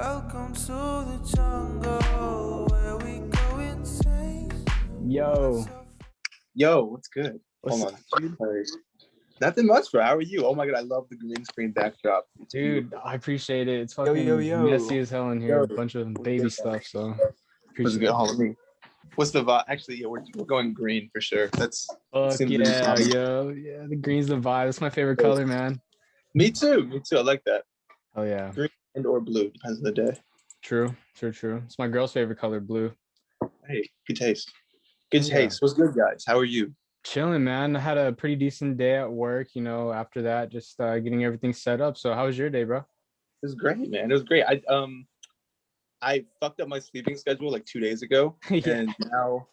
Welcome to the jungle where we go insane. Yo, Yo, what's good? what's Hold up, on. dude? Nothing much, bro. How are you? Oh my god, I love the green screen backdrop. It's Dude, beautiful. I appreciate it. It's Yo, fucking yo, yo. messy as hell in here. Yo, A bunch of what's baby good, stuff, so What's appreciate good? it. Hold on, me. What's the vibe? Actually, yeah, we're going green for sure. That's Fuck seems to be yeah, common. yo. Yeah, the green's the vibe. That's my favorite color, man. Me too. Me too. I like that. Oh yeah. Green and or blue depends on the day. True. It's my girl's favorite color, blue. Hey, good taste. Good Oh, yeah. taste. What's good, guys? How are you? Chilling, man. I had a pretty decent day at work, after that, just getting everything set up. So how was your day, bro? It was great, man. It was great. I fucked up my sleeping schedule like 2 days ago, Yeah. and now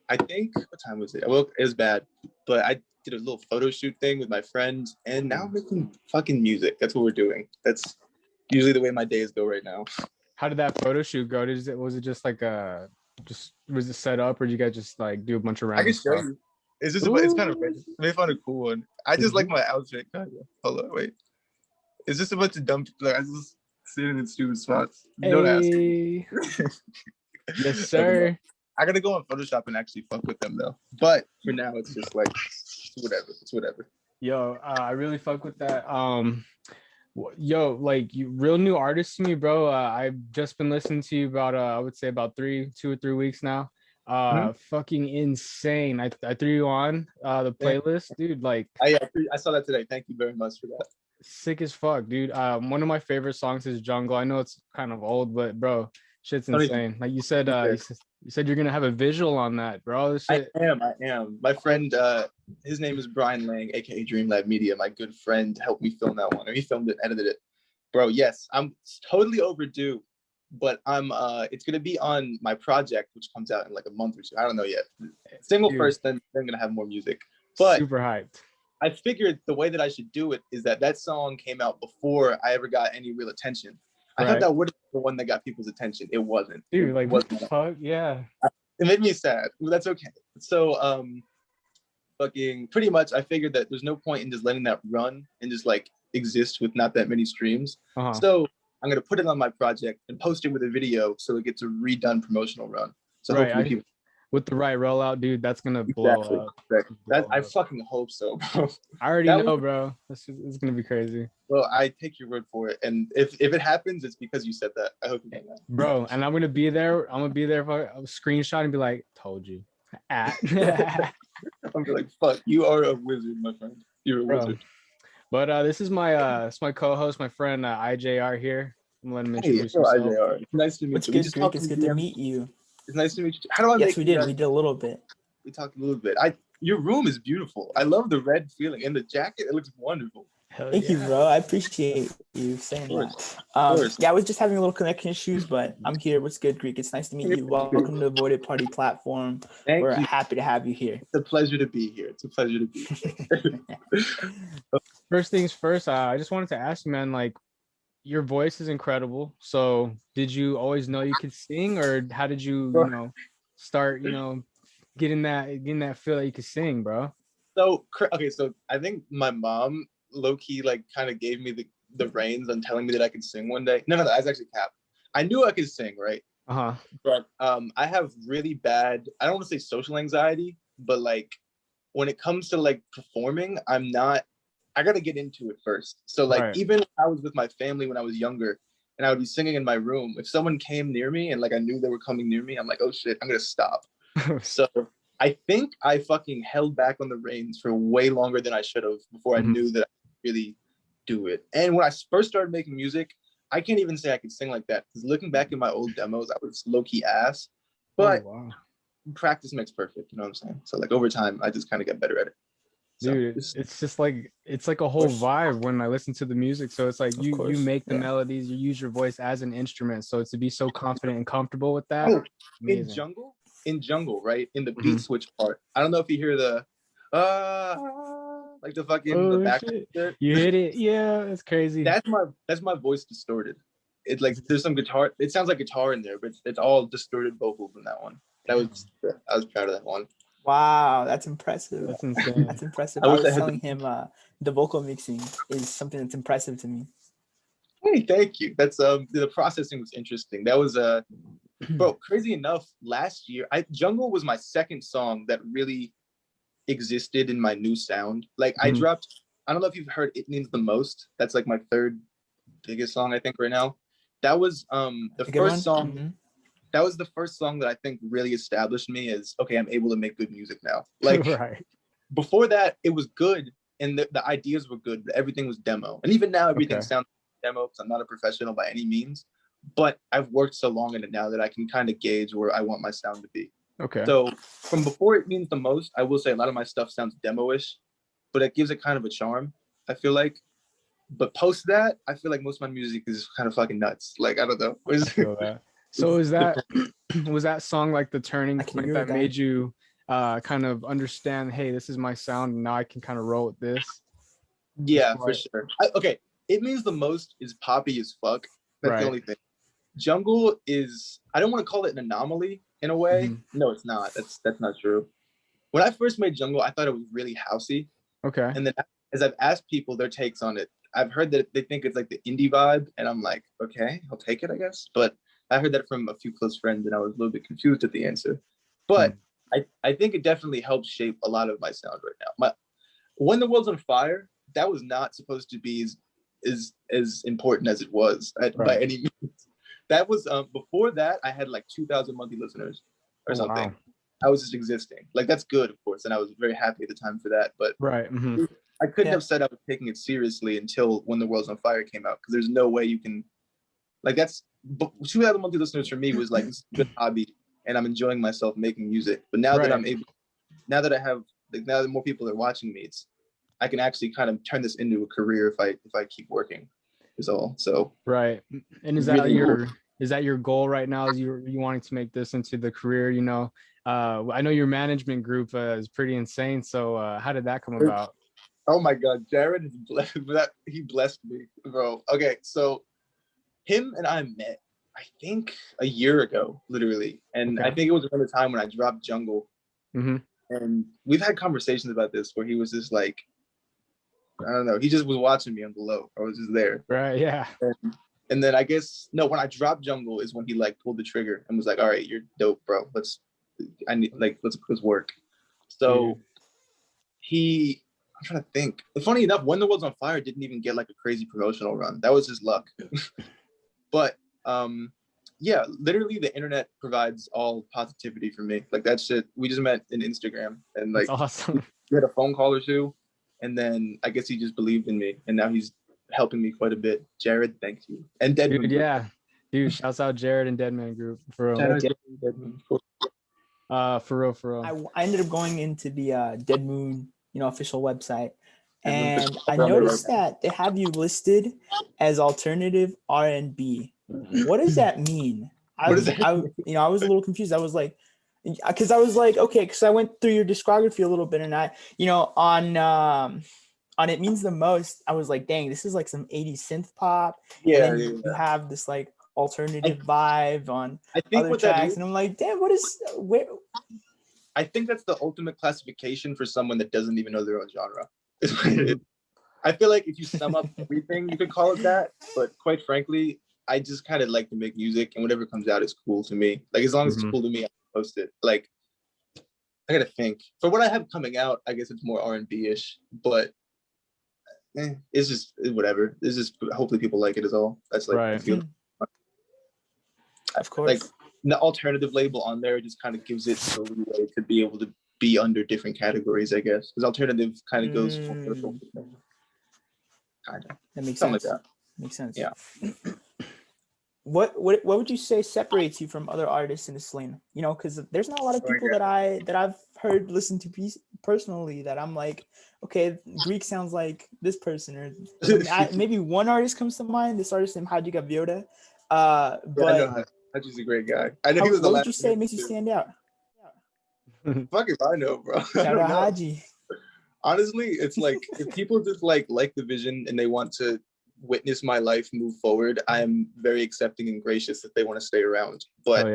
I think what time was it? Well, it was bad, but I did a little photo shoot thing with my friends, and now I'm making fucking music. That's what we're doing. That's usually the way my days go right now. How did that photo shoot go? Was it just like was it set up, or did you guys just like do a bunch of I random can show stuff? you. It's just it's kind of random. Maybe find a cool one. I just like my outfit. Kind of. Hold on, wait. It's just a bunch of dumb. Like I just sitting in stupid spots. Don't ask. Hey. Yes, sir. I gotta go on Photoshop and actually fuck with them though. But for now, it's just like whatever. It's whatever. Yo, I really fuck with that. Yo, like you real new artist to me, bro. I've just been listening to you about I would say about 2 or 3 weeks now. Fucking insane. I threw you on the playlist, dude. Like I saw that today. Thank you very much for that. sick as fuck, dude. One of my favorite songs is Jungle. I know it's kind of old, but bro, shit's insane. Like you said, you said you're gonna have a visual on that, bro. This shit. I am. My friend, his name is Brian Lang, aka Dream Lab Media. My good friend helped me film that one, or he filmed it, edited it. Bro, yes, I'm totally overdue, but it's gonna be on my project, which comes out in like a month or two. I don't know yet. Single Dude. first, then I'm gonna have more music. But Super hyped. I figured the way that I should do it is that song came out before I ever got any real attention. I thought that would have been the one that got people's attention. It wasn't. Dude, like what the fuck? Yeah. It made me sad. That's okay. So fucking pretty much I figured that there's no point in just letting that run and just like exist with not that many streams. So I'm gonna put it on my project and post it with a video so it gets a redone promotional run. So hopefully people with the right rollout, dude, that's gonna blow up. Exactly. I fucking hope so, bro. I already know, bro. It's gonna be crazy. Well, I take your word for it, and if it happens, it's because you said that. I hope you know that, bro. And I'm gonna be there. I'm gonna be there for a screenshot and be like, "Told you." I'm gonna be like, "Fuck, you are a wizard, my friend. You're a wizard." But this is my co-host, my friend IJR here. I'm letting him introduce himself. IJR. Nice to meet you. What's good, Greek? It's good to meet you. It's nice to meet you. How do I Yes, make we did. We did a little bit. We talked a little bit. Your room is beautiful. I love the red feeling. And the jacket, it looks wonderful. Thank you, bro. I appreciate you saying that. Yeah, I was just having a little connection issues, but I'm here. What's good, Greek? It's nice to meet you. Welcome to the Voided Party platform. We're happy to have you here. It's a pleasure to be here. First things first, I just wanted to ask you, man, like, your voice is incredible. So did you always know you could sing, or how did you, start, getting that feel that you could sing, bro? So I think my mom low-key like kind of gave me the reins on telling me that I could sing one day. No, that's actually cap. I knew I could sing, right? But I have really bad, I don't want to say social anxiety, but like when it comes to like performing, I gotta get into it first. So like even when I was with my family when I was younger and I would be singing in my room, if someone came near me and like I knew they were coming near me, I'm like, oh shit, I'm gonna stop. So I think I fucking held back on the reins for way longer than I should have before I knew that I could really do it. And when I first started making music, I can't even say I could sing like that, because looking back at my old demos, I was low-key ass. But practice makes perfect, you know what I'm saying? So like over time, I just kind of get better at it. Dude, it's just like a whole vibe when I listen to the music. So it's like you make the melodies, you use your voice as an instrument. So to be so confident and comfortable with that. In jungle, right? In the beat switch part. I don't know if you hear the like the fucking the back. You hit it, yeah, it's crazy. That's my voice distorted. It like there's some guitar. It sounds like guitar in there, but it's all distorted vocals in that one. I was proud of that one. Wow, that's impressive. That's insane. That's impressive. I was telling him the vocal mixing is something that's impressive to me. Hey, thank you. That's the processing was interesting. That was bro, crazy enough, last year, Jungle was my second song that really existed in my new sound. Like I dropped, I don't know if you've heard It Means the Most. That's like my third biggest song, I think, right now. That was the first song. That was the first song that I think really established me as, okay, I'm able to make good music now. Like right. Before that, it was good and the ideas were good, but everything was demo. And even now, everything sounds demo because I'm not a professional by any means. But I've worked so long in it now that I can kind of gauge where I want my sound to be. Okay. So from before It Means the Most, I will say a lot of my stuff sounds demo-ish, but it gives it kind of a charm, I feel like. But post that, I feel like most of my music is kind of fucking nuts. Like, I don't know. I feel that. So is that was that song like the turning point that made you kind of understand, hey, this is my sound and now I can kind of roll with this? Yeah, for sure. Okay, It Means the Most is poppy as fuck. That's the only thing. Jungle is, I don't want to call it an anomaly in a way. No, it's not. That's not true. When I first made Jungle, I thought it was really housey. Okay. And then as I've asked people their takes on it, I've heard that they think it's like the indie vibe, and I'm like, okay, I'll take it, I guess. But I heard that from a few close friends, and I was a little bit confused at the answer. But I think it definitely helps shape a lot of my sound right now. When the World's on Fire, that was not supposed to be as important as it was by any means. That was before that, I had like 2,000 monthly listeners or something. Wow. I was just existing. Like, that's good, of course, and I was very happy at the time for that. But I couldn't have said I was taking it seriously until When the World's on Fire came out, because there's no way you can, like, that's 2,000 monthly listeners for me was like, this is a good hobby, and I'm enjoying myself making music. But now that I'm able, now that I have, like, now that more people are watching me, I can actually kind of turn this into a career if I keep working. Is all. So and is that really is that your goal right now? Is you wanting to make this into the career? You know, I know your management group is pretty insane. So how did that come about? Oh my God, Jared is blessed. He blessed me, bro. Okay, so him and I met, I think, a year ago, literally, and I think it was around the time when I dropped Jungle. And we've had conversations about this where he was just like, I don't know, he just was watching me on the low. I was just there. Right, yeah. And then I guess, no, when I dropped Jungle is when he like pulled the trigger and was like, all right, you're dope, bro. Let's work. So I'm trying to think. Funny enough, When the World's on Fire didn't even get like a crazy promotional run. That was just luck. But yeah, literally the internet provides all positivity for me. Like, that shit, we just met in Instagram and like, that's awesome. We had a phone call or two. And then I guess he just believed in me, and now he's helping me quite a bit. Jared, thank you. And Deadman. Dude, yeah. Dude, shouts out Jared and Deadman Group. For real. For real. I ended up going into the Dead Moon, official website. And I noticed that they have you listed as alternative R&B. What does that mean? I was a little confused. I was like, because I was like, okay, because I went through your discography a little bit, and I, on It Means the Most, I was like, dang, this is like some 80s synth pop. Yeah, and then you have this like alternative vibe on other tracks, and I'm like, damn, where? I think that's the ultimate classification for someone that doesn't even know their own genre. I feel like if you sum up everything, you could call it that. But quite frankly, I just kind of like to make music, and whatever comes out is cool to me. Like, as long as it's cool to me, I'll post it. Like, I gotta think. For what I have coming out, I guess it's more R&B-ish, but it's just whatever. It's just hopefully people like it is all. That's like I feel. Of course. Like, the alternative label on there just kind of gives it the leeway to be able to be under different categories, I guess. Because alternative kind of goes full kind of. That makes something sense. like that. Makes sense. Yeah. What would you say separates you from other artists in this lane? Because there's not a lot of people that I've heard listen to personally that I'm like, okay, Greek sounds like this person, or maybe one artist comes to mind. This artist named Haji Gaviota. But Haji's a great guy. I know he was the last. What would you say makes you stand out? Fuck if I know, bro. Shout out Haji. Honestly, it's like if people just like the vision and they want to witness my life move forward, I am very accepting and gracious that they want to stay around. But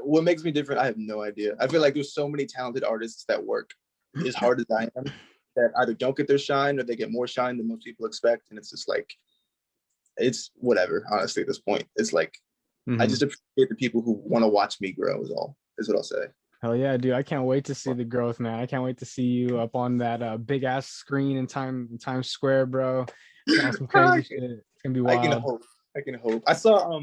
what makes me different, I have no idea. I feel like there's so many talented artists that work as hard as I am that either don't get their shine or they get more shine than most people expect. And it's just like, it's whatever. Honestly, at this point, it's like I just appreciate the people who want to watch me grow. Is what I'll say. Hell yeah, dude! I can't wait to see the growth, man. I can't wait to see you up on that big ass screen in Times Square, bro. Some crazy shit. It's gonna be wild. I can hope. I saw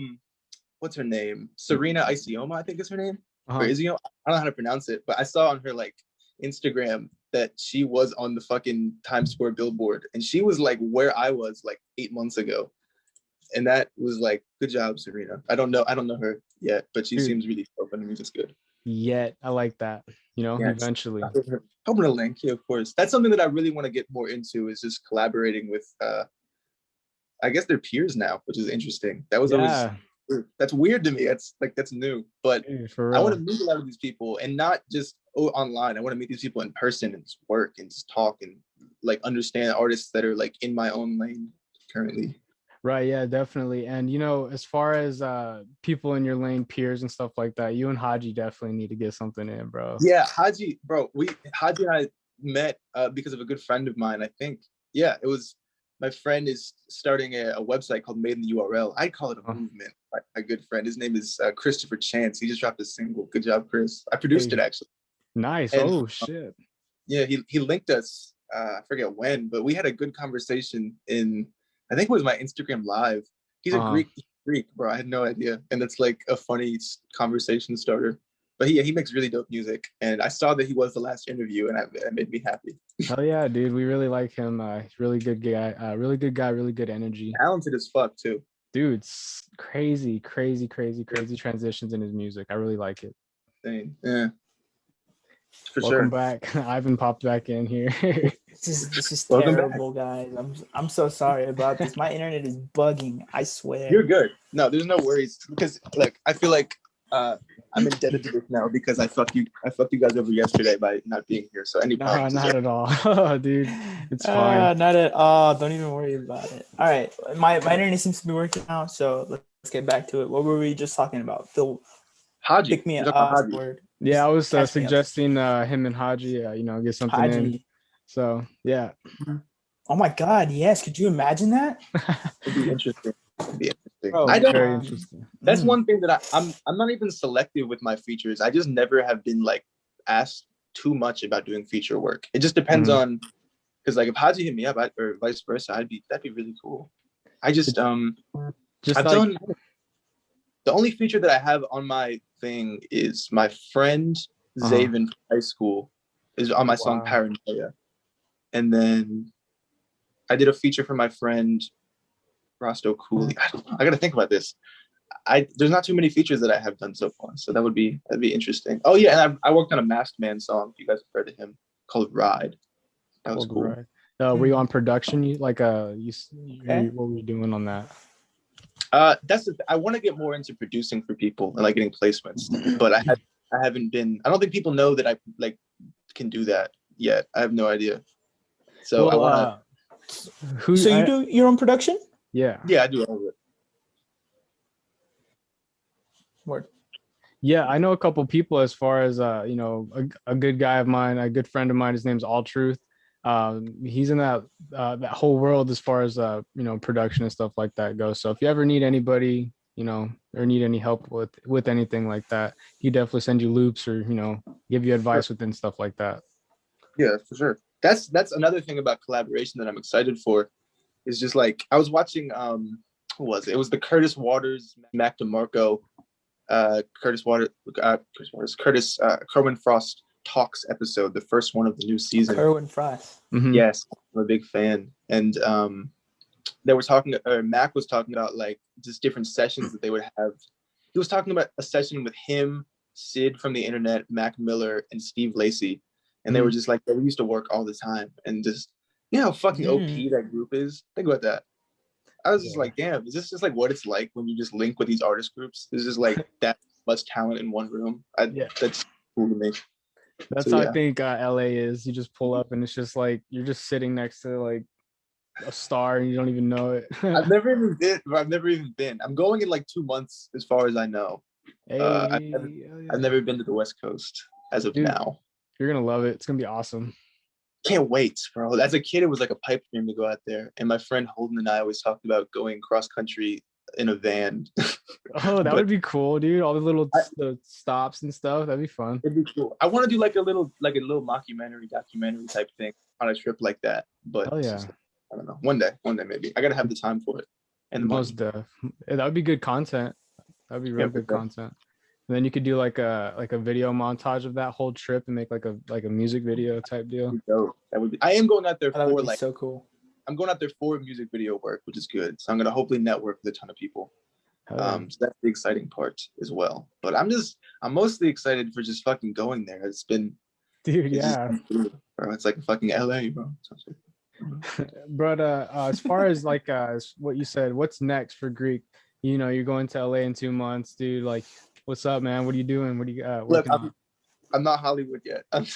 what's her name? Serena Isioma, I think is her name. Or Isioma? I don't know how to pronounce it, but I saw on her like Instagram that she was on the fucking Times Square billboard, and she was like where I was like 8 months ago, and that was like, good job, Serena. I don't know her yet, but she seems really open and music's good. Yet I like that, eventually. Open a link, yeah, of course. That's something that I really want to get more into, is just collaborating with I guess they're peers now, which is interesting. That was always that's weird to me. That's new. But I want to meet a lot of these people, and not just online. I want to meet these people in person and just work and just talk and like understand artists that are like in my own lane currently. Right, yeah, definitely. And as far as people in your lane, peers and stuff like that, you and Haji definitely need to get something in, bro. Yeah, Haji, bro. Haji and I met because of a good friend of mine, I think. Yeah, it was my friend is starting a website called Made in the URL. I call it a movement. A good friend. His name is Christopher Chance. He just dropped a single. Good job, Chris. I produced it actually. Nice. And, shit. Yeah, he linked us. I forget when, but we had a good conversation in, I think it was my Instagram live. He's a Greek, bro. I had no idea. And it's like a funny conversation starter. But he makes really dope music. And I saw that he was the last interview, and that made me happy. Hell yeah, dude. We really like him. Really good guy. Really good guy. Really good energy. Talented as fuck, too. Dude, it's crazy transitions in his music. I really like it. Yeah. For Welcome back. Ivan popped back in here. This is terrible, guys. I'm so sorry about this. My internet is bugging. I swear. You're good. No, there's no worries, because like I feel like I'm indebted to this now because I fucked you guys over yesterday by not being here. So any problems? No, not at all, dude. It's fine. Not at all. Don't even worry about it. All right, my internet seems to be working now. So let's get back to it. What were we just talking about? Phil, Haji. Pick me up. Word. Yeah, I was suggesting him and Haji, get something in. So yeah. Oh my God! Yes, could you imagine that? It'd be interesting. Oh, I don't. Very interesting. That's one thing that I'm not even selective with my features. I just never have been like asked too much about doing feature work. It just depends on, because like if Haji hit me up or vice versa, that'd be really cool. I've done. The only feature that I have on my thing is my friend Zaven from high school is on my song Paranoia, and then I did a feature for my friend Rosto Cooley. I don't know. I got to think about this. There's not too many features that I have done so far, so that'd be interesting. Oh yeah, and I worked on a Masked Man song. If you guys have heard of him, called Ride. That was cool. Were you on production? What were you doing on that? I want to get more into producing for people and like getting placements, but I haven't been. I don't think people know that I like can do that yet. I have no idea. So I want to. So you do your own production? Yeah, I do all of it. Word. Yeah, I know a couple people as far as a good guy of mine, a good friend of mine. His name's All Truth. He's in that whole world as far as production and stuff like that goes. So if you ever need anybody, or need any help with anything like that, he definitely send you loops or give you advice within stuff like that. Yeah, for sure. That's another thing about collaboration that I'm excited for. Is just like I was watching who was it? It was the Curtis Waters, Mac DeMarco, Kerwin Frost Talks episode, the first one of the new season. Kerwin Frost. Mm-hmm. Yes, I'm a big fan. And they were talking, or Mac was talking about like just different sessions that they would have. He was talking about a session with him, Sid from the internet, Mac Miller, and Steve Lacy. And they were just like, we used to work all the time, and just how fucking OP that group is. Think about that. I was just like, damn, is this just like what it's like when you just link with these artist groups? There's just like that much talent in one room. That's cool to me. That's how I think LA is. You just pull up and it's just like you're just sitting next to like a star and you don't even know it. I've never even been. I'm going in like 2 months as far as I know. I've never been to the West Coast as of now. You're gonna love it. It's gonna be awesome. Can't wait, bro. As a kid, it was like a pipe dream to go out there. And my friend Holden and I always talked about going cross country in a van. Oh, that But would be cool, dude. All the little I- the stops and stuff. That'd be fun. it'd be cool. I want to do like a little documentary type thing on a trip like that. But Hell it's yeah. just, I don't know. One day maybe. I gotta have the time for it and the money. Most that would be good content. That'd be real Yeah, for good sure. content. And then you could do like a video montage of that whole trip and make like a music video type deal. That would be. I am going out there That for would be like. so cool. I'm going out there for music video work, which is good. So I'm gonna hopefully network with a ton of people. Hell yeah. So that's the exciting part as well. But I'm mostly excited for just fucking going there. It's Dude, yeah. bro. It's like fucking LA, bro. But as far as like what you said, what's next for Greek? You know, you're going to LA in 2 months, dude. Like, what's up, man? What are you doing? What are you Look, working on? I'm not Hollywood yet. I'm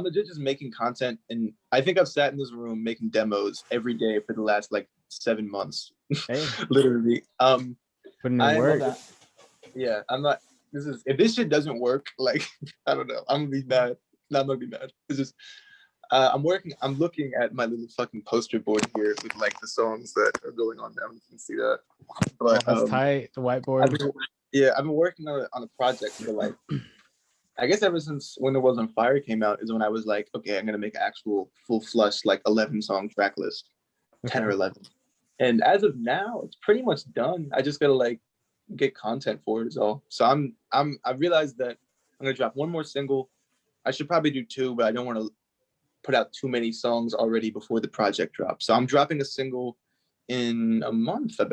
legit just making content, and I think I've sat in this room making demos every day for the last like 7 months. Hey, Literally. putting in I work. Love that. Yeah, I'm not. If this shit doesn't work, like I don't know, I'm gonna be mad. No, I'm not gonna be mad. It's just I'm looking at my little fucking poster board here with like the songs that are going on now. You can see that. But That's tight. The whiteboard. I've been working on a project for like I guess ever since When the World's on Fire came out is when I was like, okay, I'm gonna make an actual full flush like 11 song track list, 10 or 11. And as of now, it's pretty much done. I just gotta like get content for it is all. So I realized that I'm gonna drop one more single. I should probably do 2, but I don't want to put out too many songs already before the project drops. So I'm dropping a single in a month I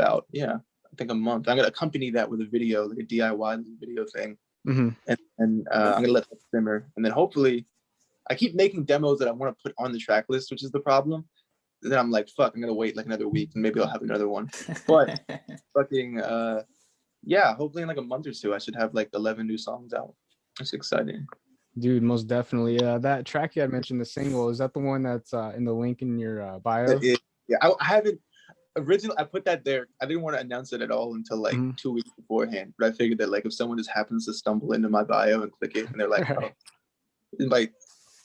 think a month. I'm gonna accompany that with a video, like a DIY video thing. Mm-hmm. And I'm gonna let that simmer. And then hopefully I keep making demos that I want to put on the track list, which is the problem. And then I'm like, fuck, I'm gonna wait like another week and maybe I'll have another one. But fucking hopefully in like a month or 2 I should have like 11 new songs out. It's exciting. Dude, most definitely. That track you had mentioned, the single, is that the one that's in the link in your bio? I haven't originally. I put that there. I didn't want to announce it at all until like 2 weeks beforehand. But I figured that like if someone just happens to stumble into my bio and click it, and they're like, "Oh," it might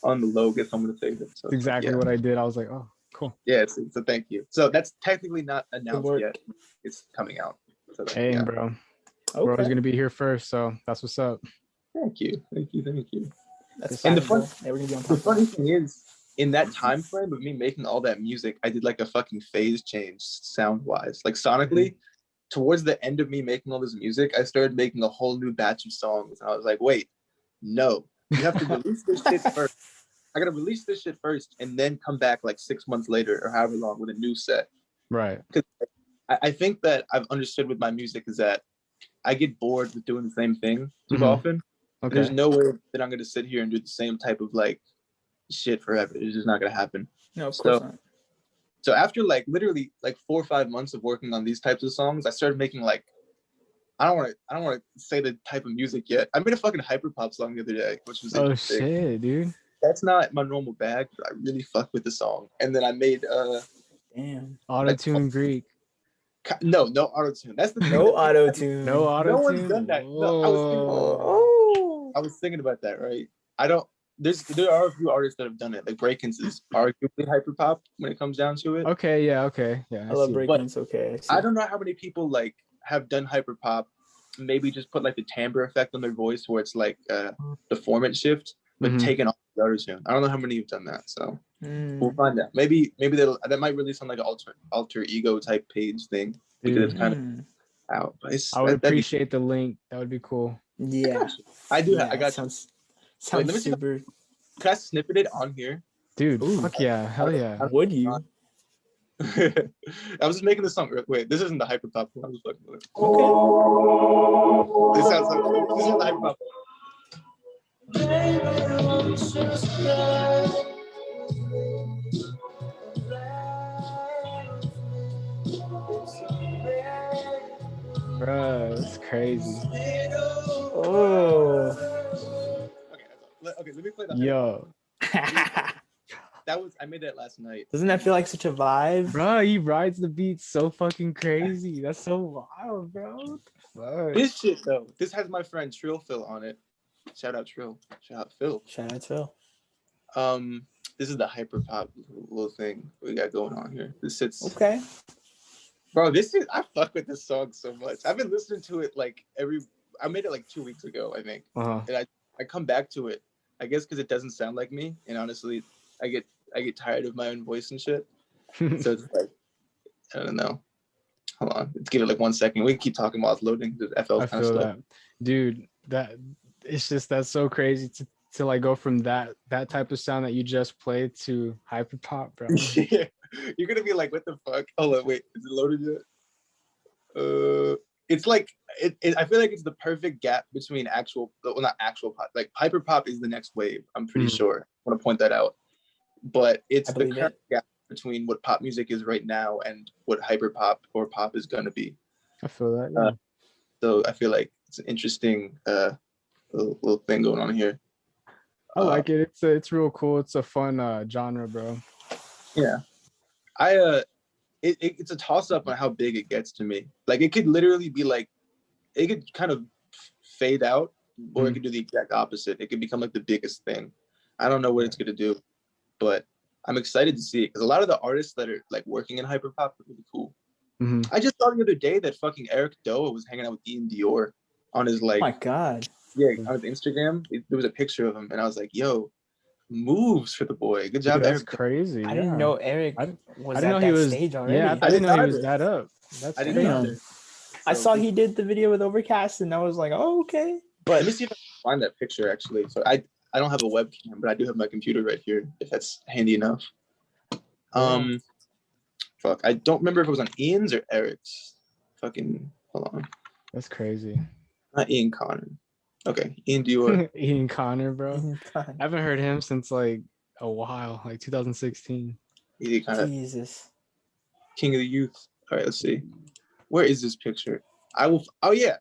on the low get someone to save it. So that's exactly what I did. I was like, "Oh, cool." Yeah. So thank you. So that's technically not announced yet. It's coming out. So hey, bro. Okay. Bro's gonna be here first, so that's what's up. Thank you. That's And the funny thing is, in that time frame of me making all that music, I did like a fucking phase change sound wise. Like sonically, towards the end of me making all this music, I started making a whole new batch of songs. And I was like, wait, no, you have to release this shit first. I gotta release this shit first and then come back like 6 months later or however long with a new set. Right. Because I think that I've understood with my music is that I get bored with doing the same thing too often. Okay. There's no way that I'm going to sit here and do the same type of like shit forever. It's just not going to happen. No, of course not. So after like literally like 4 or 5 months of working on these types of songs, I started making like, I don't want to say the type of music yet. I made a fucking hyperpop song the other day, which was interesting. Shit, dude. That's not my normal bag, but I really fucked with the song. And then I made Auto-tune Greek. No auto-tune. That's the thing. No auto-tune. No auto-tune. No one's done that. No, I was thinking about that, right? There are a few artists that have done it. Like Breakins is arguably hyperpop when it comes down to it. Okay, yeah. I love Breakins. Okay. I don't know how many people like have done hyperpop. Maybe just put like the timbre effect on their voice where it's like the format shift, but taken off the auto-tune. I don't know how many have done that. So we'll find out. Maybe that might release on like an alter ego type page thing because it's kind of out. But I would appreciate the link. That would be cool. Yeah, I do. Yeah, I got sounds Wait, let me super. Can I snippet it on here? Dude, Ooh. fuck yeah. Hell yeah. Would you? I was just making the song. Wait, this isn't the hyperpop one. I was fucking with it. Okay. This sounds like this is the hyperpop. Bro, it's crazy. Oh. Okay, let me play that. Yo. I made that last night. Doesn't that feel like such a vibe? Bro, he rides the beat so fucking crazy. That's so wild, bro. Fuck. This shit though, this has my friend Trill Phil on it. Shout out Trill. Shout out Phil. Shout out Phil. This is the hyper pop little thing we got going on here. This sits Okay. Bro, I fuck with this song so much. I've been listening to it like I made it like 2 weeks ago, I think. And I come back to it, I guess because it doesn't sound like me. And honestly, I get tired of my own voice and shit. So it's like, I don't know. Hold on. Let's give it like 1 second. We can keep talking while it's loading. The FL I feel that. Dude, that's so crazy to like go from that type of sound that you just played to hyper pop, bro. Yeah. You're gonna be like, what the fuck? Hold on, wait, is it loaded yet? It's like I feel like it's the perfect gap between not actual pop. Like hyper pop is the next wave. I'm pretty sure. I want to point that out. But it's the current gap between what pop music is right now and what hyper pop or pop is gonna be. I feel that. Yeah. So I feel like it's an interesting little thing going on here. I like it. It's real cool. It's a fun genre, bro. Yeah. It's a toss up on how big it gets to me. Like it could literally be like, it could kind of fade out, or it could do the exact opposite. It could become like the biggest thing. I don't know what it's gonna do, but I'm excited to see it because a lot of the artists that are like working in hyperpop are really cool. I just saw the other day that fucking Eric Doe was hanging out with Ian Dior on his like. Oh my god. Yeah, on his Instagram, there was a picture of him, and I was like, "Yo, moves for the boy. Good job, Dude, that's Eric." Crazy. I didn't know Eric was at that stage already. Yeah, I didn't know he was that up. That's I didn't know. I saw he did the video with Overcast, and I was like, "Oh, okay." But let me see if I can find that picture actually. So I don't have a webcam, but I do have my computer right here. If that's handy enough. Fuck, I don't remember if it was on Ian's or Eric's. Fucking hold on. That's crazy. Not Ian Connor. Okay, Ian Dior. Ian Connor, bro. I haven't heard him since like a while, like 2016. He kind of Jesus. King of the Youth. All right, let's see. Where is this picture? Oh yeah.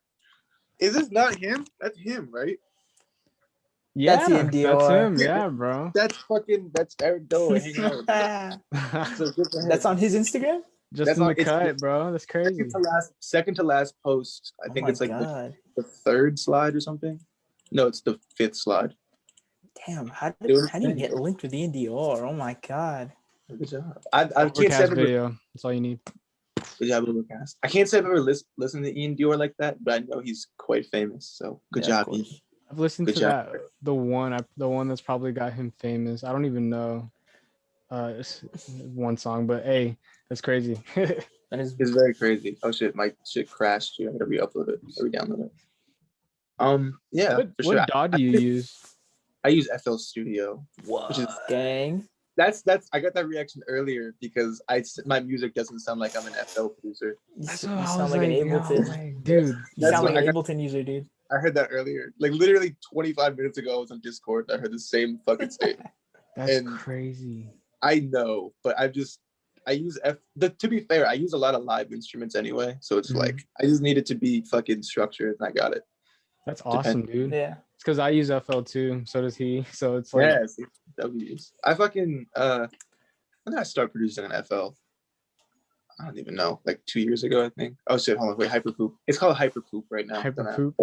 Is this not him? That's him, right? Yeah, that's Ian Dior. That's him. Yeah, bro. That's Eric Doe hanging out. That's on his Instagram? Just that's in the cut, bro. That's crazy. Second to last post. I think it's like the third slide or something. No, it's the fifth slide. Damn, how do you get linked with Ian Dior? Oh my god. Good job. I can't say video. That's all you need. Good job, Overcast. I can't say I've ever listened to Ian Dior like that, but I know he's quite famous. So good job, Ian. I've listened to that. The one that's probably got him famous. I don't even know one song, but hey, that's crazy. It's very crazy. Oh shit, my shit crashed. I gotta re-upload it, re-download it. Yeah. What DAW do you use? I use FL Studio. What? Which is gang. That's I got that reaction earlier because my music doesn't sound like I'm an FL producer. You sound like an Ableton, dude. You sound like an Ableton user, dude. I heard that earlier. Like literally 25 minutes ago, I was on Discord. I heard the same fucking statement. That's crazy. I know, but I use to be fair, I use a lot of live instruments anyway. So it's like I just need it to be fucking structured and I got it. That's awesome, dude. Yeah. It's because I use FL too. So does he. So it's like W's. I fucking when did I start producing an FL? I don't even know. Like 2 years ago, I think. Oh shit, hold on, wait, Hyperpoop. It's called Hyperpoop right now. Hyperpoop.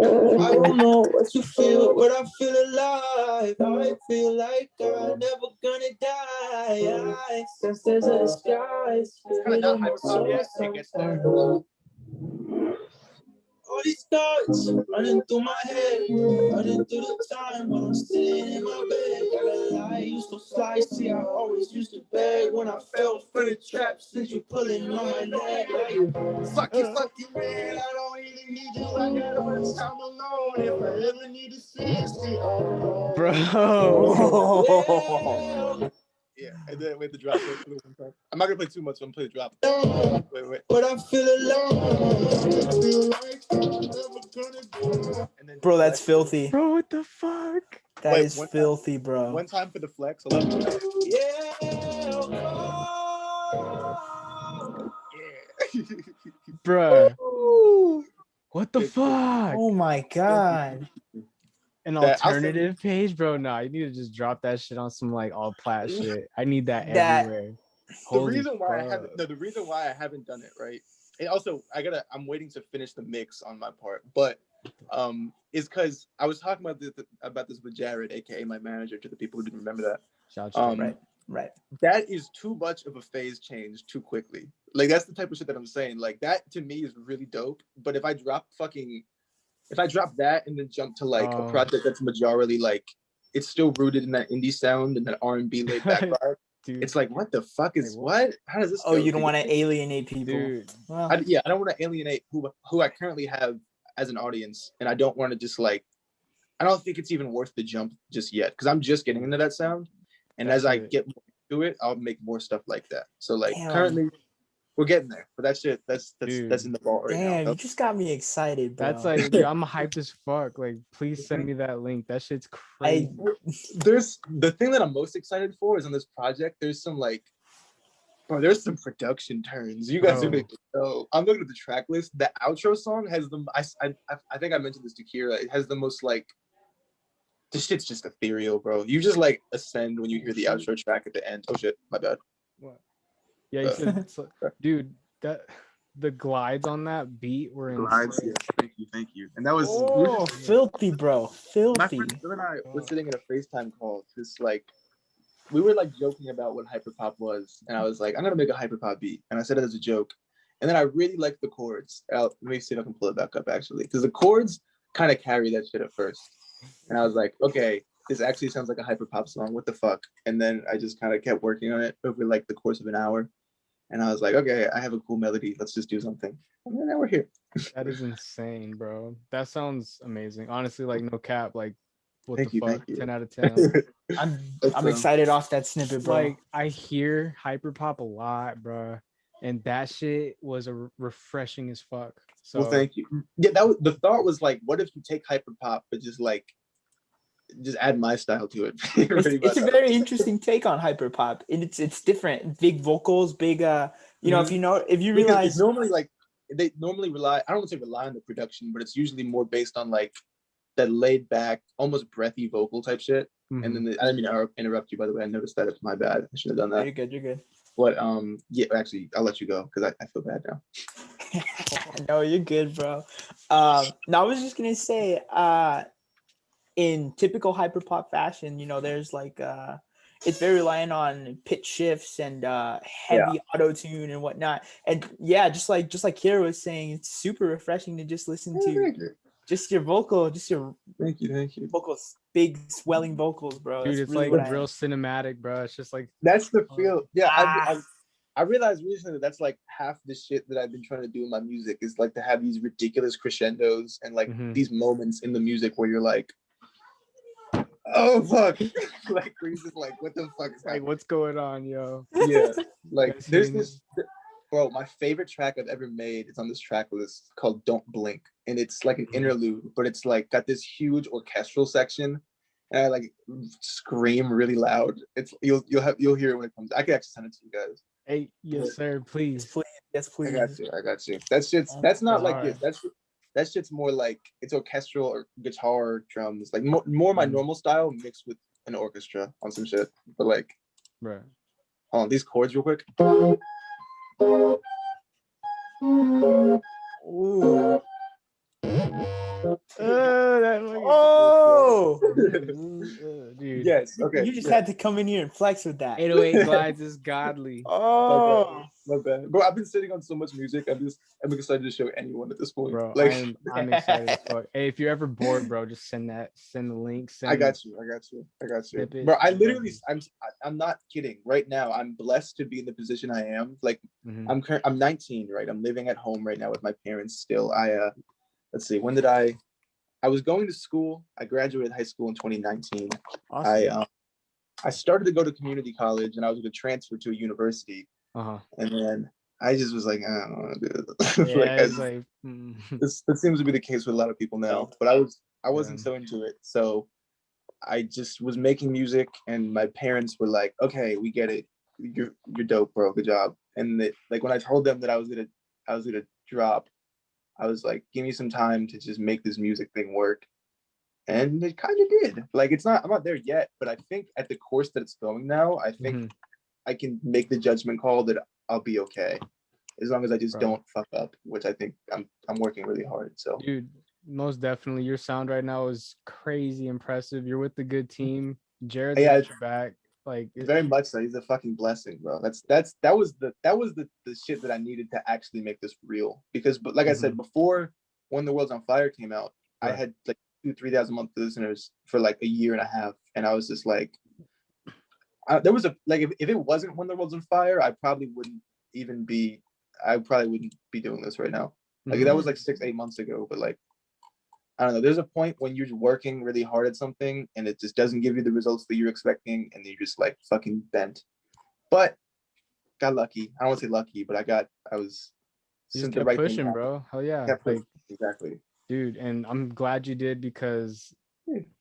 I don't know what you feel, but I feel alive. I feel like I'm never gonna die. Since there's a disguise. It's kind of not Hyperpoop yet. It gets there. All these thoughts running through my head, running through the time when I'm sitting in my bed. Gotta lie, you so slicey. I always used to beg when I fell for the trap. Since you pulling on my neck, like fuck you, man. I don't really need you. I got all this time alone. If I ever need to see, bro. Yeah, and then we have to drop it. I'm not gonna play too much. So I'm gonna play the drop. Wait. But I feel alone. Bro, that's filthy. Bro, what the fuck? That is filthy, bro. One time for the flex. Bro. What the fuck? Oh my god. An alternative page, bro. Nah, you need to just drop that shit on some like all plat shit. I need that everywhere. The reason why I haven't done it, right? And also I'm waiting to finish the mix on my part, but is because I was talking about this with Jared, aka my manager, to the people who didn't remember that. Shout out. Right. That is too much of a phase change too quickly. Like that's the type of shit that I'm saying. Like that to me is really dope. But if I drop that and then jump to like a project that's majority like it's still rooted in that indie sound and that R&B laid back vibe. Dude. It's like, what the fuck is what? How does this? Oh, you don't want to alienate people. Dude. Well, I don't want to alienate who I currently have as an audience, and I don't want to just like. I don't think it's even worth the jump just yet because I'm just getting into that sound, and as I get more into it, I'll make more stuff like that. So like currently, we're getting there, but that's it. That's in the ball right now. Damn, you just got me excited, bro. That's like, dude, I'm hyped as fuck. Like, please send me that link. That shit's crazy. There's the thing that I'm most excited for is on this project. There's some like, bro, there's some production turns. You guys are gonna know. I'm looking at the track list. The outro song has the I think I mentioned this to Kira. It has the most like. This shit's just ethereal, bro. You just like ascend when you hear the outro track at the end. Oh shit, my bad. What? Yeah, you said, dude, that the glides on that beat were insane. Yeah. Thank you. And that was filthy, bro. Filthy. My friend and I were sitting in a FaceTime call. Just like we were like joking about what hyperpop was, and I was like, I'm gonna make a hyperpop beat, and I said it as a joke. And then I really liked the chords. Let me see if I can pull it back up actually, because the chords kind of carry that shit at first. And I was like, okay, this actually sounds like a hyperpop song. What the fuck? And then I just kind of kept working on it over like the course of an hour. And I was like, okay, I have a cool melody. Let's just do something. And then now we're here. That is insane, bro. That sounds amazing. Honestly, like no cap, like what thank the you, fuck? 10 out of 10. I'm excited off that snippet, bro. Like I hear hyperpop a lot, bro. And that shit was refreshing as fuck. So well, thank you. Yeah, the thought was like, what if you take hyperpop, but just add my style to it. It's a very interesting take on hyperpop, and it's different. Big vocals, big if you realize it's normally like they normally rely. I don't want to say rely on the production, but it's usually more based on like that laid back, almost breathy vocal type shit. Mm-hmm. And then I didn't mean to interrupt you. By the way, I noticed that. It's my bad. I should have done that. You're good. But yeah, actually, I'll let you go because I feel bad now. No, you're good, bro. Now I was just gonna say, in typical hyperpop fashion, there's like it's very reliant on pitch shifts and heavy auto tune and whatnot. And yeah, just like Kira was saying, it's super refreshing to just listen to just your vocal, thank you vocals, big swelling vocals, bro. Dude, that's it's really like real cinematic, bro. It's just like that's the feel. Yeah, I realized recently that's like half the shit that I've been trying to do in my music is like to have these ridiculous crescendos and like these moments in the music where you're like, oh fuck, like where you're just like, what the fuck is like what's going on, yo? Yeah, like there's this. Bro, my favorite track I've ever made is on this track list called "Don't Blink," and it's like an interlude, but it's like got this huge orchestral section, and I like scream really loud. It's you'll hear it when it comes. I can actually send it to you guys. Hey, yes, sir, please. Yes, please. I got you. That's not like this. That shit's more like it's orchestral or guitar, drums, like more my normal style mixed with an orchestra on some shit. But like, right. Hold on, these chords real quick. Ooh. Dude. Yes. Okay. You just had to come in here and flex with that. 808 glides is godly. Oh, my bad. Bro, I've been sitting on so much music. I'm excited to show anyone at this point. Bro, like, I'm excited as fuck. Hey, if you're ever bored, bro, just send the link. I got you. Bro, I'm not kidding. Right now, I'm blessed to be in the position I am. Like, I'm 19, right? I'm living at home right now with my parents still. Let's see, when did I was going to school. I graduated high school in 2019. Awesome. I started to go to community college and I was going to transfer to a university. And then I just was like, I don't want to do this. This seems to be the case with a lot of people now, but I wasn't so into it. So I just was making music and my parents were like, okay, we get it. You're dope, bro. Good job. And like when I told them that I was gonna drop, I was like, give me some time to just make this music thing work. And it kind of did. Like, I'm not there yet, but I think at the course that it's going now, I think I can make the judgment call that I'll be okay. As long as I just don't fuck up, which I think I'm working really hard. So dude, most definitely. Your sound right now is crazy impressive. You're with the good team. Jared's Yeah, got your back. Like very much so. He's a fucking blessing, bro. That was the shit that I needed to actually make this real. Because, but like I said before, when the World's on Fire came out, I had like 2,000-3,000 monthly listeners for like a year and a half, and I was just like, there was a like if it wasn't when the World's on Fire, I probably wouldn't be doing this right now. Like that was like 6-8 months ago, but like I don't know. There's a point when you're working really hard at something and it just doesn't give you the results that you're expecting, and you're just like fucking bent. But got lucky. I don't want to say lucky, but I was just kept pushing, bro. Hell yeah. Like exactly. Dude, and I'm glad you did, because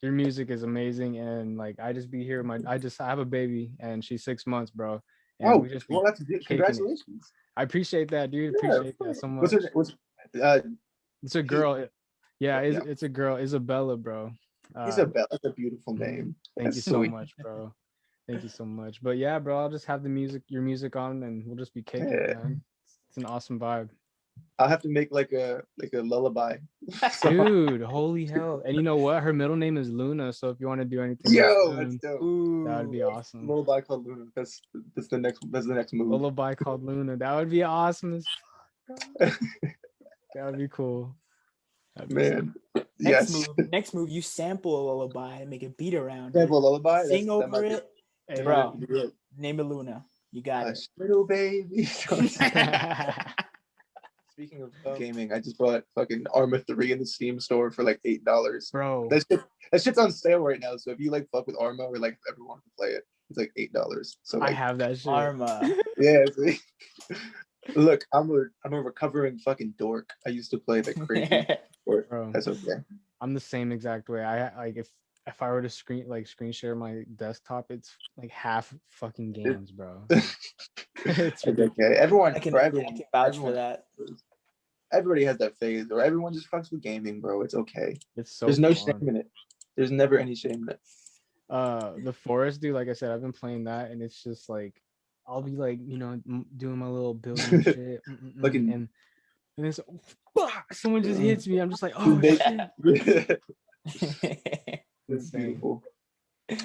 your music is amazing, and like I have a baby and she's 6 months, bro. And we just well, that's good. Congratulations. I appreciate that, dude. Appreciate that so much. It's a girl. Yeah, it's a girl, Isabella, bro. Isabella, that's a beautiful name. Thank you so much, bro. Thank you so much. But yeah, bro, I'll just have your music on, and we'll just be kicking it, man. It's an awesome vibe. I'll have to make like a lullaby. Dude, holy hell. And you know what? Her middle name is Luna, so if you want to do anything that's dope. That would be awesome. Lullaby called Luna. That's the next move. Lullaby called Luna. That would be awesome as fuck. That would be cool. Man. Next move, you sample a lullaby and make a beat around sample a lullaby? Sing over it. Hey, bro, name it Luna. You got it. Little baby. Speaking of gaming, I just bought fucking Arma 3 in the Steam store for like $8. Bro. That shit's on sale right now. So if you like fuck with Arma or like ever want to play it, it's like $8. So like, I have that shit. Arma. Yeah. See? Look, I'm a recovering fucking dork. I used to play like crazy. Bro, that's okay. I'm the same exact way. I like if I were to screen share my desktop, it's like half fucking games, bro. It's okay. Everyone I can vouch for that. Everybody has that phase, or everyone just fucks with gaming, bro. It's okay. It's so there's no fun. shame in it. There's never any shame in it. The Forest, dude. Like I said, I've been playing that, and it's just like I'll be like, doing my little building shit, and then someone just hits me. I'm just like, oh shit. It's beautiful. I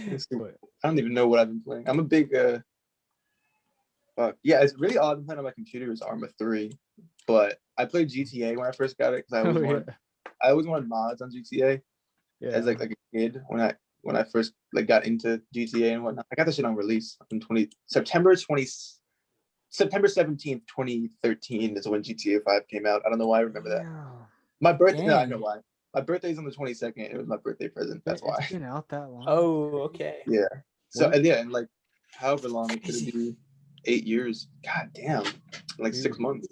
don't even know what I've been playing. I'm a big yeah, it's really all I've been playing on my computer is Arma 3. But I played GTA when I first got it because I always wanted mods on GTA as like a kid when I first like got into GTA and whatnot. I got the shit on release in September 17th, 2013 is when GTA 5 came out. I don't know why I remember that. My birthday. No, I know why. My birthday's on the 22nd. It was my birthday present. That's why. It's been out that long. Oh, okay. Yeah. So and like however long it could be, 8 years. God damn. Like 6 months.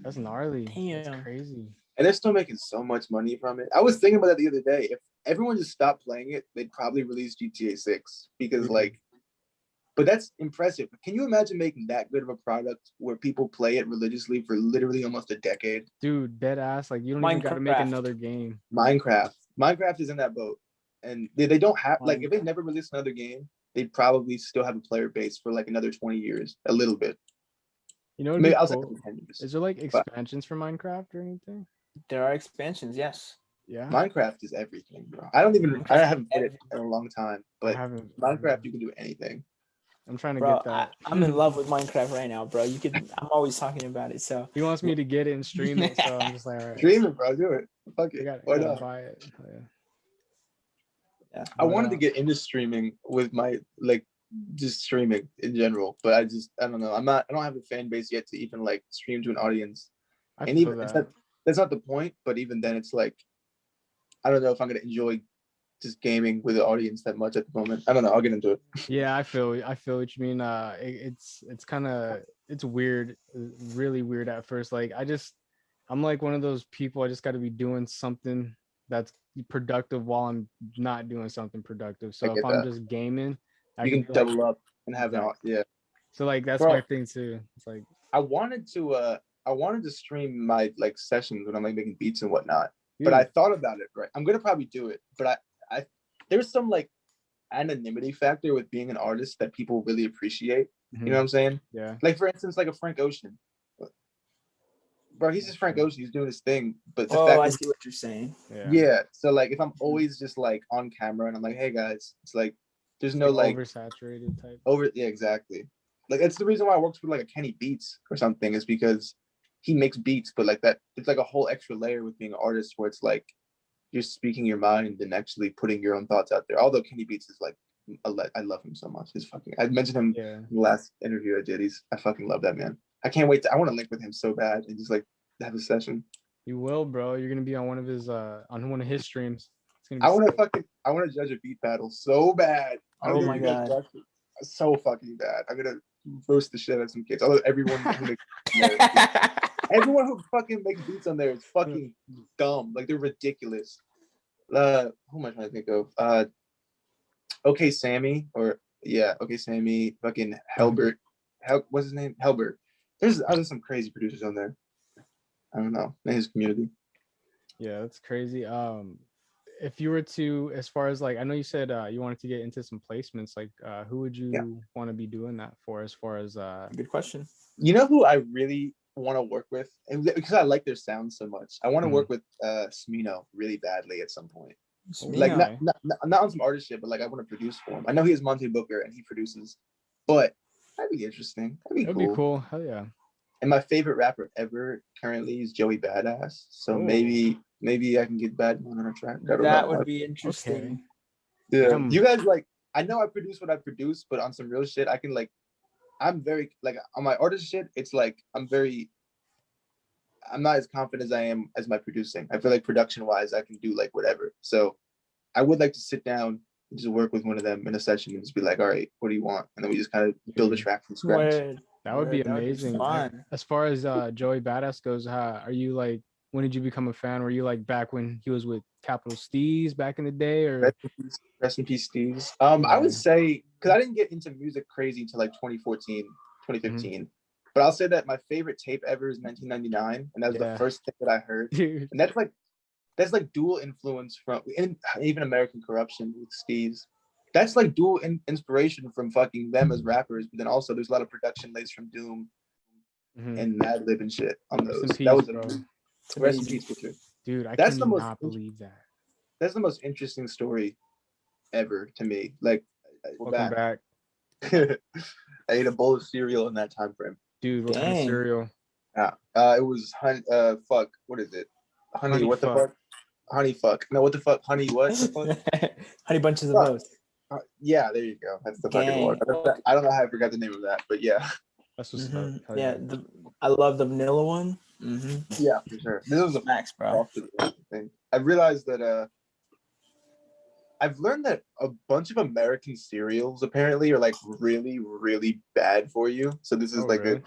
That's gnarly. Damn. That's crazy. And they're still making so much money from it. I was thinking about that the other day. If everyone just stopped playing it, they'd probably release GTA 6 because but that's impressive. Can you imagine making that good of a product where people play it religiously for literally almost a decade? Dude, dead ass. Like you don't even got to make another game. Minecraft is in that boat, and they don't have like if they never release another game, they'd probably still have a player base for like another 20 years, a little bit. Maybe I'll say 10 years. Is there like expansions for Minecraft or anything? There are expansions, yes. Yeah. Minecraft is everything, bro. I haven't played it in a long time, but Minecraft you can do anything. I'm trying to get that. I'm in love with Minecraft right now, bro. I'm always talking about it. So he wants me to get it and stream it. So I'm just like, all right. Stream it, bro. Do it. Fuck it. Why not? Buy it. Yeah. I wanted to get into streaming with my just streaming in general, but I don't know. I don't have a fan base yet to even like stream to an audience. And even that's not the point. But even then, it's like I don't know if I'm gonna enjoy just gaming with the audience that much at the moment. I don't know. I'll get into it. Yeah, I feel what you mean. It's kind of weird, really weird at first. Like I'm like one of those people. I just got to be doing something that's productive while I'm not doing something productive. So if I'm just gaming, you can double up and have it. Yeah. So like that's my thing too. It's like I wanted to stream my like sessions when I'm like making beats and whatnot. But I thought about it. Right, I'm gonna probably do it, but I there's some like anonymity factor with being an artist that people really appreciate. You know what I'm saying? Yeah. Like for instance, like a Frank Ocean. bro, he's just Frank Ocean. He's doing his thing. But the fact I see what you're saying. Yeah. So like, if I'm always just like on camera and I'm like, hey guys, it's like there's no like oversaturated type. Yeah, exactly. Like it's the reason why I works with like a Kenny Beats or something is because he makes beats, but like that, it's like a whole extra layer with being an artist where it's like you're speaking your mind and actually putting your own thoughts out there. Although Kenny Beats is like, I love him so much. I mentioned him in the last interview I did. I fucking love that man. I can't wait I want to link with him so bad and just like have a session. You will, bro. You're gonna be on one of his streams. I want to judge a beat battle so bad. Oh my god, so fucking bad. I'm gonna roast the shit out of some kids. Although everyone who fucking makes beats on there is fucking dumb. Like they're ridiculous. Who am I trying to think of? Okay Sammy, Okay Sammy, fucking Helbert. What's his name? Helbert. There's some crazy producers on there. I don't know. In his community. Yeah, that's crazy. If you were to, as far as like, I know you said you wanted to get into some placements. Like, who would you want to be doing that for? As far as good question. You know who I really want to work with, and because I like their sound so much. I want to work with Smino really badly at some point. Like not on some artist shit, but like I want to produce for him. I know he has Monty Booker and he produces, but that'd be interesting. That'd be cool. Hell yeah. And my favorite rapper ever currently is Joey Badass. So maybe I can get Bad on a track. That would be interesting. Okay. Yeah. You guys like, I know I produce what I produce, but on some real shit, I can like, I'm very like on my artist shit. It's like I'm not as confident as I am as my producing. I feel like production wise, I can do like whatever. So I would like to sit down and just work with one of them in a session and just be like, all right, what do you want? And then we just kind of build a track from scratch. That would be amazing. As far as Joey Badass goes, are you like, when did you become a fan? Were you like back when he was with Capital Steez back in the day, or rest in peace Steez? I would say, because I didn't get into music crazy until like 2014, 2015. But I'll say that my favorite tape ever is 1999, and that was the first thing that I heard. And that's like dual influence from even American Corruption with Steez. That's like dual inspiration from fucking them as rappers, but then also there's a lot of production lays from Doom and Madlib and shit on those. That was bro. Rest in peace, Richard. Dude, I cannot believe that. That's the most interesting story ever to me. Like, welcome back. I ate a bowl of cereal in that time frame. Dude, what kind of cereal? Yeah, it was fuck. What is it? Honey what the fuck? Honey fuck. No, what the fuck? Honey what? Honey bunches of oats. Yeah, there you go. That's the fucking one. I don't know how I forgot the name of that, but yeah. That's what's up. Yeah, I love the vanilla one. Yeah, for sure. This was a max, bro. Thing. I realized that I've learned that a bunch of American cereals apparently are like really, really bad for you. So this is like a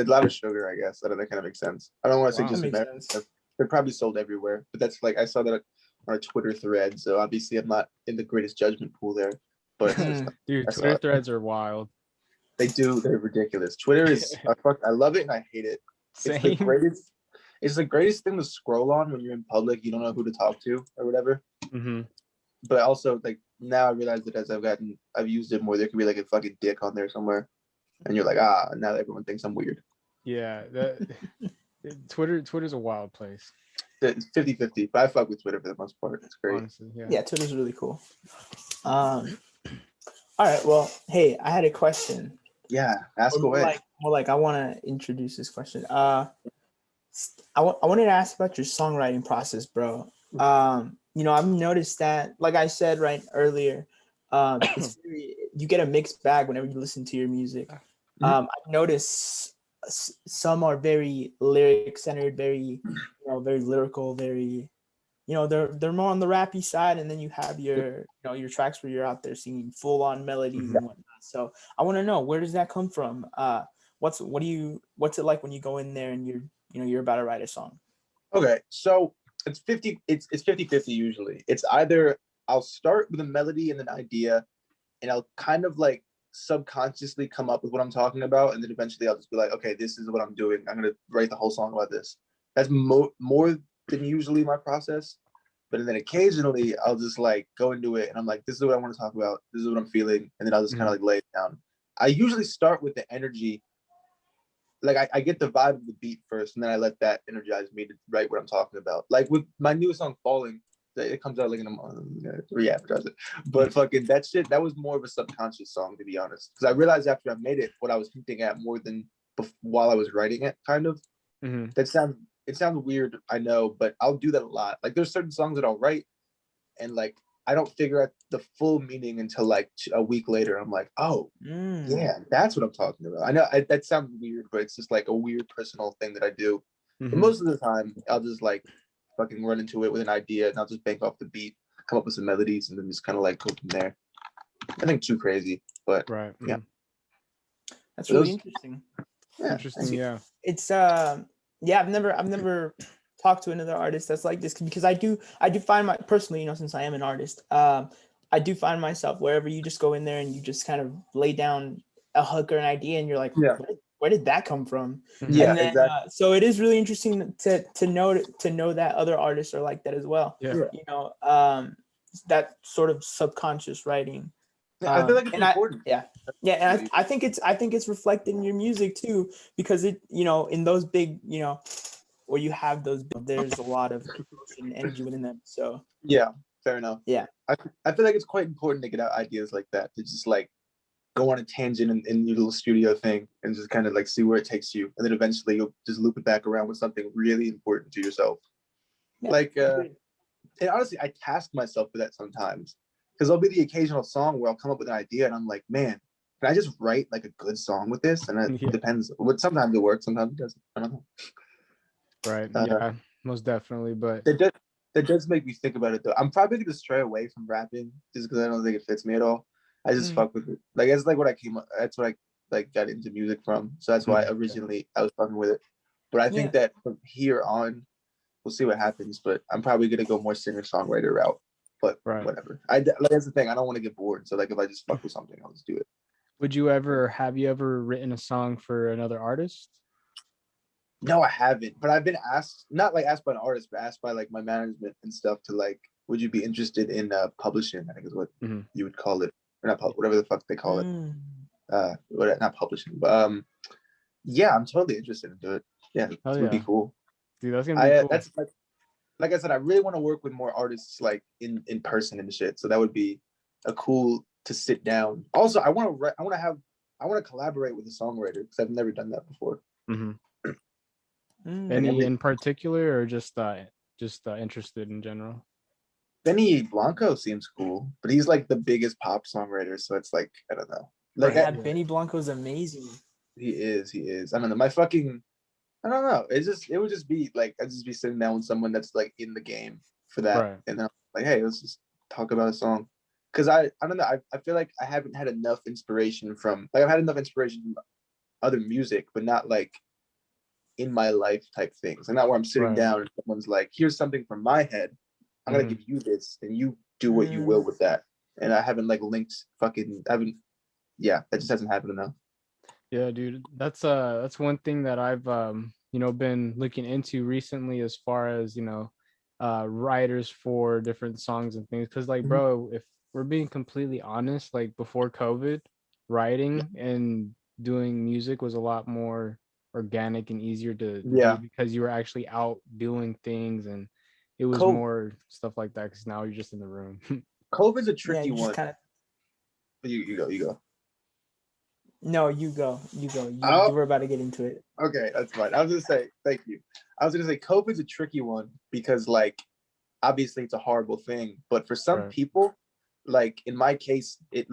lot of sugar, I guess. I don't know, that kind of makes sense. I don't want to say just American stuff. They're probably sold everywhere, but that's like I saw that on a Twitter thread. So obviously I'm not in the greatest judgment pool there. But dude, Twitter threads are wild. They're ridiculous. Twitter is I love it and I hate it. Same. It's the greatest thing to scroll on when you're in public. You don't know who to talk to or whatever. But also, like now I realize that as I've used it more, there could be like a fucking dick on there somewhere, and you're like, now everyone thinks I'm weird. Yeah, Twitter's a wild place. It's 50-50, but I fuck with Twitter for the most part. It's great. Honestly, yeah, Twitter's really cool. All right, well, hey, I had a question. Yeah, ask away. I want to introduce this question. I wanted to ask about your songwriting process, bro. I've noticed that, like I said right earlier, you get a mixed bag whenever you listen to your music. I've noticed some are very lyric centered, very lyrical, very, they're more on the rappy side, and then you have your tracks where you're out there singing full on melodies and whatnot. So I want to know, where does that come from? What's it like when you go in there and you're about to write a song? Okay, so it's 50-50 usually. It's either I'll start with a melody and an idea, and I'll kind of like subconsciously come up with what I'm talking about, and then eventually I'll just be like, okay, this is what I'm doing. I'm gonna write the whole song about this. That's more than usually my process. But then occasionally I'll just like go into it and I'm like, this is what I want to talk about. This is what I'm feeling. And then I'll just kind of like lay it down. I usually start with the energy. like I get the vibe of the beat first, and then I let that energize me to write what I'm talking about. Like with my newest song, Falling, it comes out like in a month, re-advertise it. But fucking that shit, that was more of a subconscious song, to be honest. Because I realized after I made it, what I was hinting at more than while I was writing it, kind of. It sounds weird, I know, but I'll do that a lot. Like there's certain songs that I'll write, and like I don't figure out the full meaning until like a week later. I'm like, oh, yeah, that's what I'm talking about. I know that sounds weird, but it's just like a weird personal thing that I do. But most of the time, I'll just like fucking run into it with an idea, and I'll just bank off the beat, come up with some melodies, and then just kind of like go from there. Nothing too crazy, but yeah. That's really interesting. Yeah, interesting. Yeah, it's yeah, I've never talked to another artist that's like this, because I do find my personally, you know, since I am an artist, I do find myself wherever you just go in there and you just kind of lay down a hook or an idea, and you're like, where did that come from? Yeah, and then, exactly. So it is really interesting to know that other artists are like that as well. Yeah. You know, that sort of subconscious writing. I feel like it's important. And I think it's reflected in your music too, because it, you know, in those big, you know, where you have those, there's a lot of emotion and energy within them. So yeah, fair enough. Yeah, I feel like it's quite important to get out ideas like that, to just like go on a tangent in your little studio thing and just kind of like see where it takes you, and then eventually you'll just loop it back around with something really important to yourself. Like and honestly, I task myself for that sometimes, because there'll be the occasional song where I'll come up with an idea and I'm like, man, can I just write like a good song with this? And it depends. But sometimes it works, sometimes it doesn't. I don't know. Right. Yeah, most definitely. But that does make me think about it though. I'm probably gonna stray away from rapping just because I don't think it fits me at all. I just fuck with it. Like it's like that's what I like got into music from. So that's why originally I was fucking with it. But I think that from here on, we'll see what happens. But I'm probably gonna go more singer-songwriter route. But whatever. Like that's the thing. I don't want to get bored. So like if I just fuck with something, I'll just do it. Have you ever written a song for another artist? No, I haven't. But I've been asked, not like asked by an artist, but asked by like my management and stuff to like, would you be interested in publishing? I think is what you would call it, or not whatever the fuck they call it. Not publishing, but yeah, I'm totally interested into it. Yeah, it would be cool. Dude, that's gonna be cool. That's like I said, I really want to work with more artists like in person and shit. So that would be a cool to sit down. Also, I want to collaborate with a songwriter because I've never done that before. Any in particular, or just interested in general? Benny Blanco seems cool, but he's like the biggest pop songwriter, so it's like I don't know. Like Benny Blanco's amazing. He is. I don't know. I don't know. It would just be like I'd just be sitting down with someone that's like in the game for that, and then I'm like, hey, let's just talk about a song. Because I don't know. I feel like I haven't had enough inspiration from I've had enough inspiration from other music, but not like in my life type things. And not where I'm sitting down and someone's like, here's something from my head. I'm gonna give you this, and you do what you will with that. And I haven't like linked that just hasn't happened enough. Yeah, dude, that's one thing that I've been looking into recently, as far as writers for different songs and things. Because like, bro, if we're being completely honest, like before COVID, writing and doing music was a lot more organic and easier to do, because you were actually out doing things, and it was more stuff like that. Because now you're just in the room. COVID's a tricky one. You go. No, you go. You were about to get into it. Okay, that's fine. I was gonna say, thank you. I was gonna say COVID's a tricky one because, like, obviously it's a horrible thing, but for some people, like in my case, it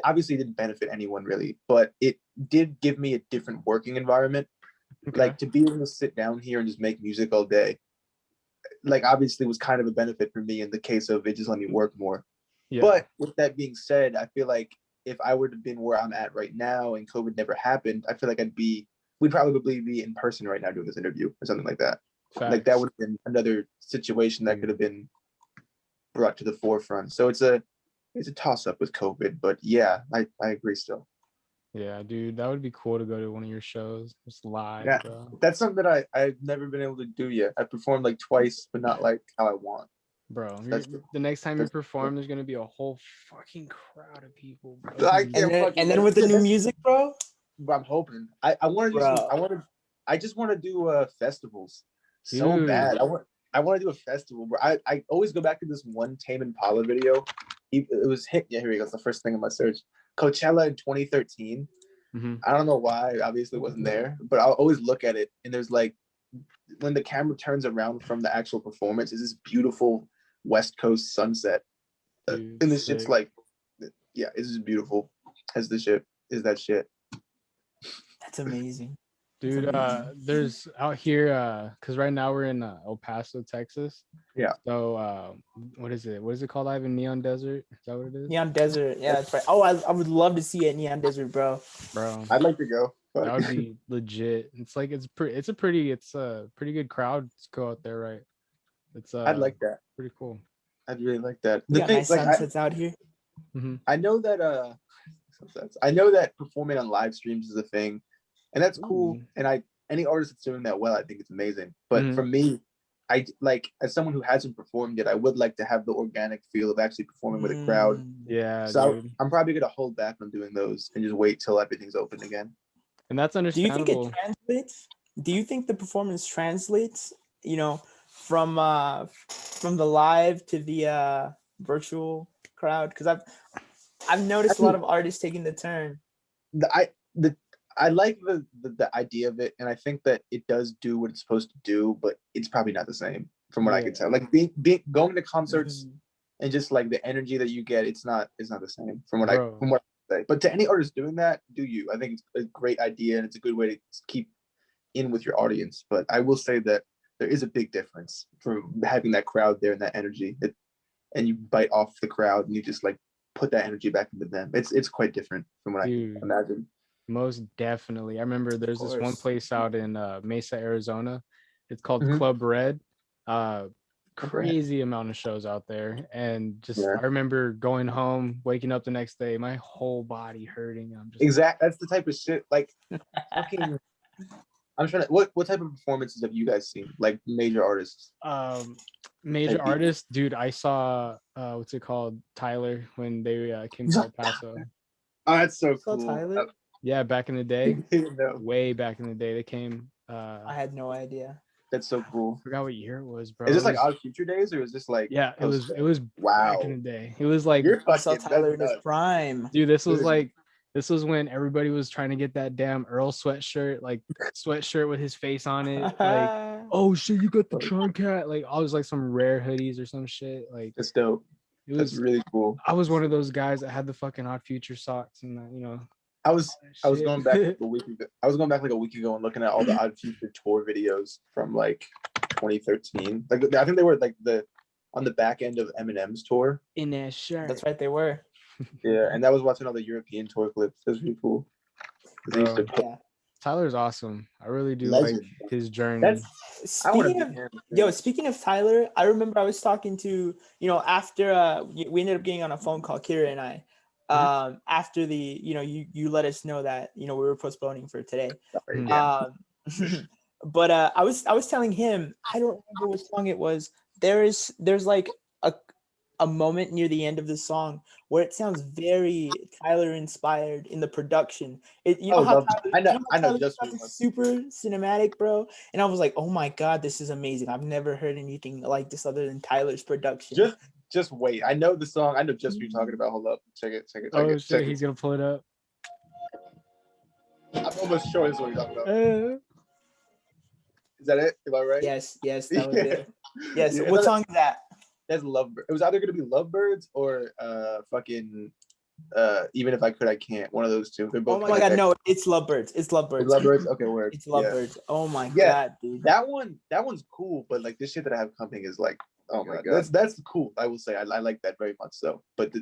obviously didn't benefit anyone really, but it did give me a different working environment. Like to be able to sit down here and just make music all day, like obviously was kind of a benefit for me in the case of it just let me work more. But with that being said, I feel like if I would have been where I'm at right now and COVID never happened, I feel like we'd probably be in person right now doing this interview or something like that. Facts. Like that would have been another situation that could have been brought to the forefront. So it's a toss up with COVID, but yeah, I agree still. Yeah, dude, that would be cool to go to one of your shows, just live. Yeah, bro. That's something that I've never been able to do yet. I performed like twice, but not like how I want. Bro, the next time you perform, there's gonna be a whole fucking crowd of people, bro. And then with the new music, bro. But I'm hoping. I want to do some. I just want to do festivals so Dude. bad. I want to do a festival where I always go back to this one Tame Impala video. It was hit. Yeah, here we go. It's the first thing in my search. Coachella in 2013. I don't know why. Obviously, it wasn't there, but I'll always look at it, and there's like when the camera turns around from the actual performance, is this beautiful West Coast sunset, Dude, and this shit's like, yeah, it's just beautiful. As the shit is that shit. That's amazing. Dude, there's out here, because right now we're in El Paso, Texas. Yeah. So, what is it? What is it called? Ivan? Neon Desert? Is that what it is? Neon Desert. Yeah, that's right. Oh, I would love to see it, Neon Desert, bro. Bro, I'd like to go. But... that would be legit. It's like it's a pretty good crowd to go out there, right? It's I'd like that. Pretty cool. I'd really like that. The thing, nice sunsets out here. I know that performing on live streams is a thing, and that's cool. And any artist that's doing that well, I think it's amazing. But for me, I like, as someone who hasn't performed yet, I would like to have the organic feel of actually performing with a crowd. Yeah. So I'm probably gonna hold back on doing those and just wait till everything's open again. And that's understandable. Do you think it translates? Do you think the performance translates? You know, from the live to the virtual crowd? Because I've noticed a lot of artists taking the turn. I like the idea of it, and I think that it does do what it's supposed to do, but it's probably not the same from what I can tell. Like being going to concerts and just like the energy that you get, it's not the same from what I say. But to any artist doing that, do you? I think it's a great idea, and it's a good way to keep in with your audience. But I will say that there is a big difference from having that crowd there and that energy, and you bite off the crowd and you just like put that energy back into them. It's quite different from what I imagine. Most definitely. I remember there's this one place out in Mesa, Arizona. It's called Club Red. Crazy amount of shows out there. And just I remember going home, waking up the next day, my whole body hurting. I'm just that's the type of shit. Like fucking I'm trying to what type of performances have you guys seen? Like major artists? Major artists, dude, I saw what's it called? Tyler when they came to El Paso. Oh, that's so cool. Tyler? Yeah, back in the day. Way back in the day they came. I had no idea. That's so cool. I forgot what year it was, bro. Is this like Odd Future days, or is this like it was wow back in the day. It was like I saw Tyler in his prime. Dude, this was when everybody was trying to get that damn Earl sweatshirt with his face on it. Like, oh shit, you got the Trunk hat. Like, I was like some rare hoodies or some shit. Like, that's dope. That's really cool. I was one of those guys that had the fucking Odd Future socks and that, you know. I was going back like a week ago. I was going back like a week ago and looking at all the Odd Future tour videos from like 2013. Like I think they were like on the back end of Eminem's tour. In that shirt. That's right, they were. Yeah, and I was watching all the European tour clips. It was really cool. Tyler's awesome. I really do like his journey. Speaking of Tyler, I remember I was talking to, after we ended up getting on a phone call, Kira and I. After the you let us know that we were postponing for today. But I was telling him, I don't remember what song it was. There's like a moment near the end of the song where it sounds very Tyler inspired in the production. I know just super cinematic, bro. And I was like, oh my god, this is amazing. I've never heard anything like this other than Tyler's production. Just wait. I know the song. I know just what you're talking about. Hold up. Check it. Oh shit, he's gonna pull it up. I'm almost sure this is what you're talking about. Is that it? Am I right? Yes, that was it. Yes. Yeah, what song is that? That's Lovebirds. It was either gonna be Lovebirds or Even If I Could I Can't. One of those two. They're both. Oh my god, no, it's Lovebirds. It's Lovebirds. Okay, word. It's Lovebirds. Oh my god, dude. That one's cool, but like this shit that I have coming is like, oh my god. That's cool. I will say I like that very much so. But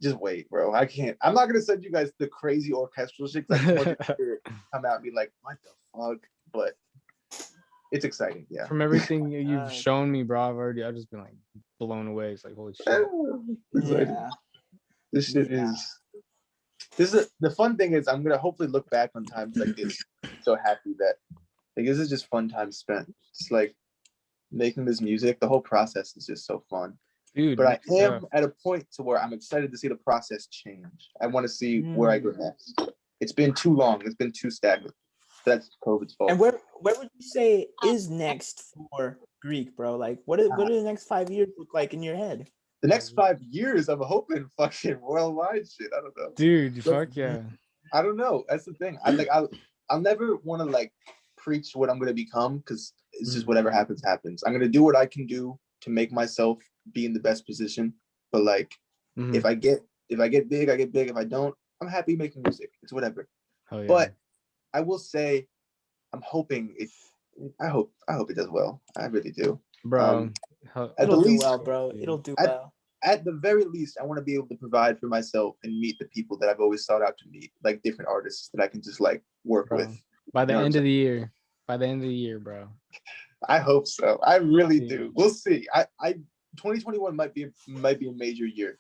just wait, bro. I can't. I'm not gonna send you guys the crazy orchestral shit. Come out and be like, what the fuck? But it's exciting, yeah. From everything you've shown me, bro, I've just been like blown away. It's like, holy shit. Yeah. This shit is the fun thing is I'm gonna hopefully look back on times like this so happy that like this is just fun time spent. It's like making this music, the whole process is just so fun. Dude, but I am at a point to where I'm excited to see the process change. I want to see where I go next. It's been too long. It's been too stagnant. That's COVID's fault. And where would you say is next for Greek, bro? Like, what do the next 5 years look like in your head? The next 5 years, I'm hoping fucking worldwide shit. I don't know, dude. Fuck yeah. I don't know. That's the thing. I'll never want to like preach what I'm gonna become because it's just whatever happens. I'm gonna do what I can do to make myself be in the best position. But like, if I get big, I get big. If I don't, I'm happy making music. It's whatever. Oh, yeah. But I will say, I'm hoping it. I hope it does well. I really do, bro. It'll do well, bro. It'll do well. At the very least, I want to be able to provide for myself and meet the people that I've always sought out to meet, like different artists that I can just like work with. By the end of the year. By the end of the year, bro. I hope so. I really do. We'll see. I 2021 might be a major year.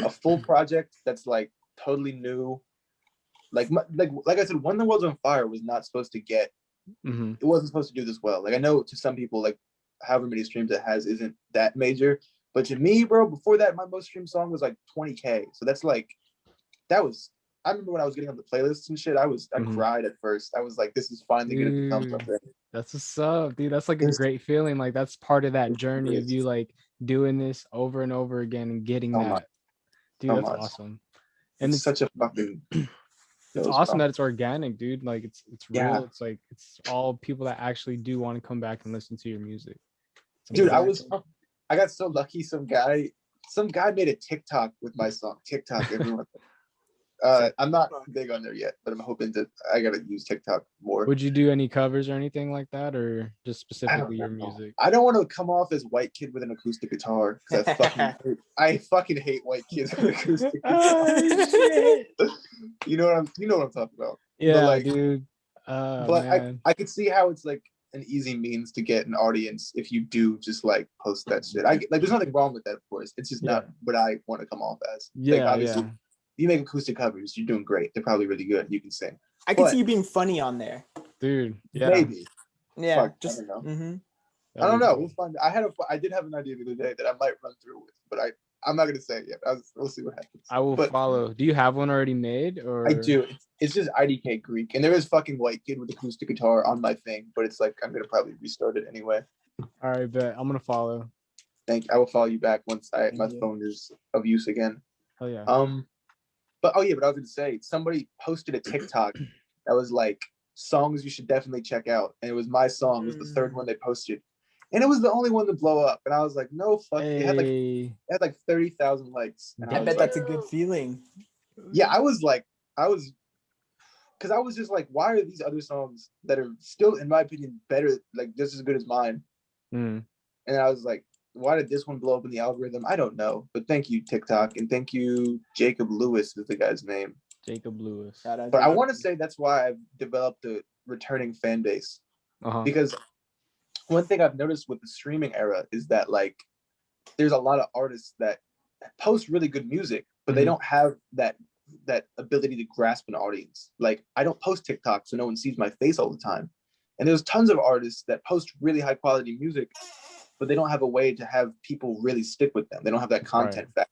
A full project that's like totally new. Like I said, When the World's on Fire was not supposed to get. It wasn't supposed to do this well. Like I know to some people, like however many streams it has isn't that major. But to me, bro, before that, my most streamed song was like 20K. So that's like, I remember when I was getting on the playlists and shit, I cried at first. I was like, this is finally going to become something. That's what's up, dude. That's like a great feeling. Like that's part of that journey of you like doing this over and over again and getting that. Dude, that's awesome. And it's such a fucking... It's awesome that it's organic, dude. Like it's real. It's like, it's all people that actually do want to come back and listen to your music. Dude, I got so lucky. Some guy made a TikTok with my song. TikTok, everyone. I'm not big on there yet, but I'm hoping that I gotta use TikTok more. Would you do any covers or anything like that, or just specifically your music? I don't want to come off as white kid with an acoustic guitar because I fucking hate white kids with acoustic guitars. You know what I'm talking about? Yeah, like, dude. But I could see how it's like an easy means to get an audience if you do just like post that shit. There's nothing wrong with that, of course. It's just not what I want to come off as. Like, obviously, you make acoustic covers, you're doing great. They're probably really good. You can sing. I can see you being funny on there, dude. Yeah, maybe. Yeah, I don't know. I don't know. We'll find. I did have an idea the other day that I might run through with, but I'm not gonna say it yet. We'll see what happens. I will follow. Do you have one already made, or? I do. It's just IDK Greek, and there is fucking white kid with acoustic guitar on my thing, but it's like I'm gonna probably restart it anyway. All right, bet. I'm gonna follow. Thank you. I will follow you back once my phone is of use again. Oh yeah. But I was gonna say, somebody posted a TikTok that was like songs you should definitely check out, and it was my song. It was the third one they posted, and it was the only one to blow up. And I was like, no fuck. It had like 30,000 likes. And I bet that's a good feeling. Yeah, because I was just like, why are these other songs that are still, in my opinion, better, like just as good as mine? And I was like, why did this one blow up in the algorithm? I don't know. But thank you, TikTok, and thank you, Jacob Lewis is the guy's name. Jacob Lewis. But I want to say that's why I've developed a returning fan base. Because one thing I've noticed with the streaming era is that like there's a lot of artists that post really good music, but they don't have that ability to grasp an audience. Like I don't post TikTok, so no one sees my face all the time. And there's tons of artists that post really high quality music, but they don't have a way to have people really stick with them. They don't have that content factor.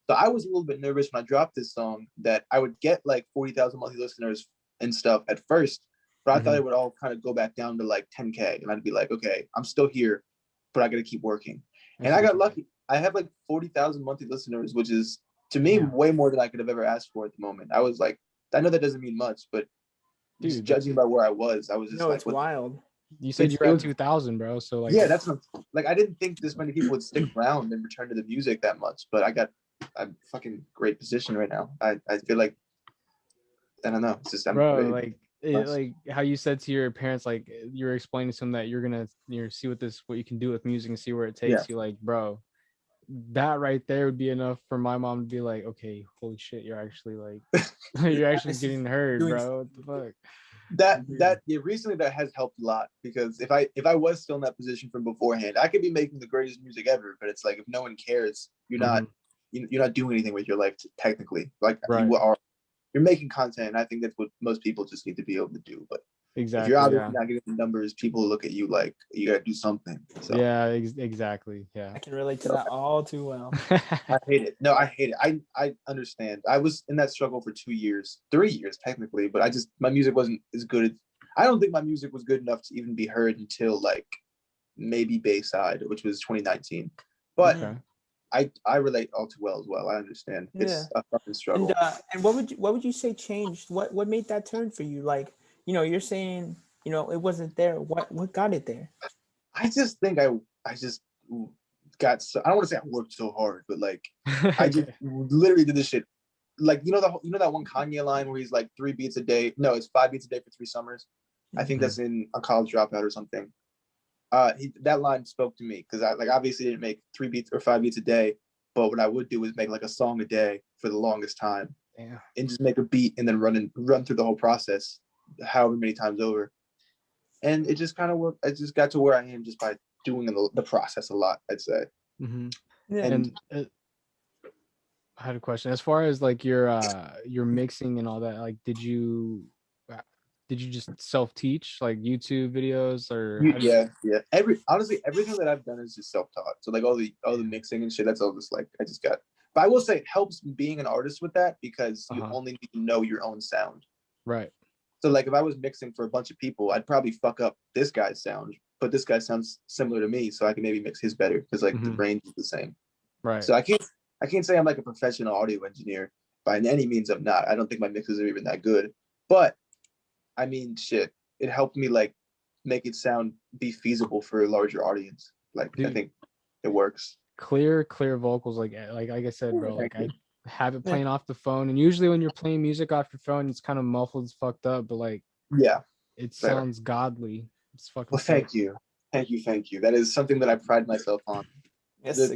So I was a little bit nervous when I dropped this song that I would get like 40,000 monthly listeners and stuff at first, but I thought it would all kind of go back down to like 10K, and I'd be like, okay, I'm still here, but I got to keep working. And I got lucky. I have like 40,000 monthly listeners, which is to me way more than I could have ever asked for at the moment. I was like, I know that doesn't mean much, but just judging by where I was just like, it's wild. You said you were at 2,000, bro. So like, yeah, that's like, I didn't think this many people would stick around and return to the music that much, but I'm fucking great position right now. I feel like, I don't know. It's just, like how you said to your parents, like you were explaining to them that you're gonna see what you can do with music and see where it takes you. Like, bro, that right there would be enough for my mom to be like, okay, holy shit, you're actually like, you're actually getting heard, bro. What the fuck? Recently that has helped a lot, because if I was still in that position from beforehand, I could be making the greatest music ever, but it's like, if no one cares, you're not doing anything with your life technically. Like you're making content, and I think that's what most people just need to be able to do. But If you're Exactly. obviously Yeah. not getting the numbers, people look at you like you gotta do something. So Yeah. Exactly. Yeah. I can relate to that all too well. I hate it. No, I hate it. I understand. I was in that struggle for 2 years, 3 years technically, but my music wasn't as good as, I don't think my music was good enough to even be heard until like maybe Bayside, which was 2019. But Okay. I relate all too well as well. I understand. It's a fucking struggle. And what would you say changed? What made that turn for you? Like, you're saying, it wasn't there. What got it there? I just think I just got so, I don't want to say I worked so hard, but like I just literally did this shit. Like that one Kanye line where he's like 3 beats a day. No, it's 5 beats a day for 3 summers. I think that's in A College Dropout or something. That line spoke to me because I like obviously didn't make 3 beats or 5 beats a day, but what I would do is make like a song a day for the longest time. Yeah. And just make a beat and then run through the whole process however many times over. And it just kind of worked. I just got to where I am just by doing the process a lot, I'd say. Mm-hmm. Yeah. And I had a question as far as like your mixing and all that. Like, did you just self-teach like YouTube videos or? Yeah. Honestly, everything that I've done is just self-taught. So like all the mixing and shit, that's all just like I just got. But I will say it helps being an artist with that because you only need to know your own sound. Right. So like if I was mixing for a bunch of people, I'd probably fuck up this guy's sound, but this guy sounds similar to me, so I can maybe mix his better because like the range is the same. Right. So I can't say I'm like a professional audio engineer by any means. I'm not. I don't think my mixes are even that good. But I mean, shit, it helped me like make it be feasible for a larger audience. Like I think it works. Clear vocals, like I said, bro. Like I have it playing off the phone, and usually when you're playing music off your phone, it's kind of muffled, it's fucked up, but like it sounds godly. It's fucking. Well, thank you. That is something that I pride myself on. Yes.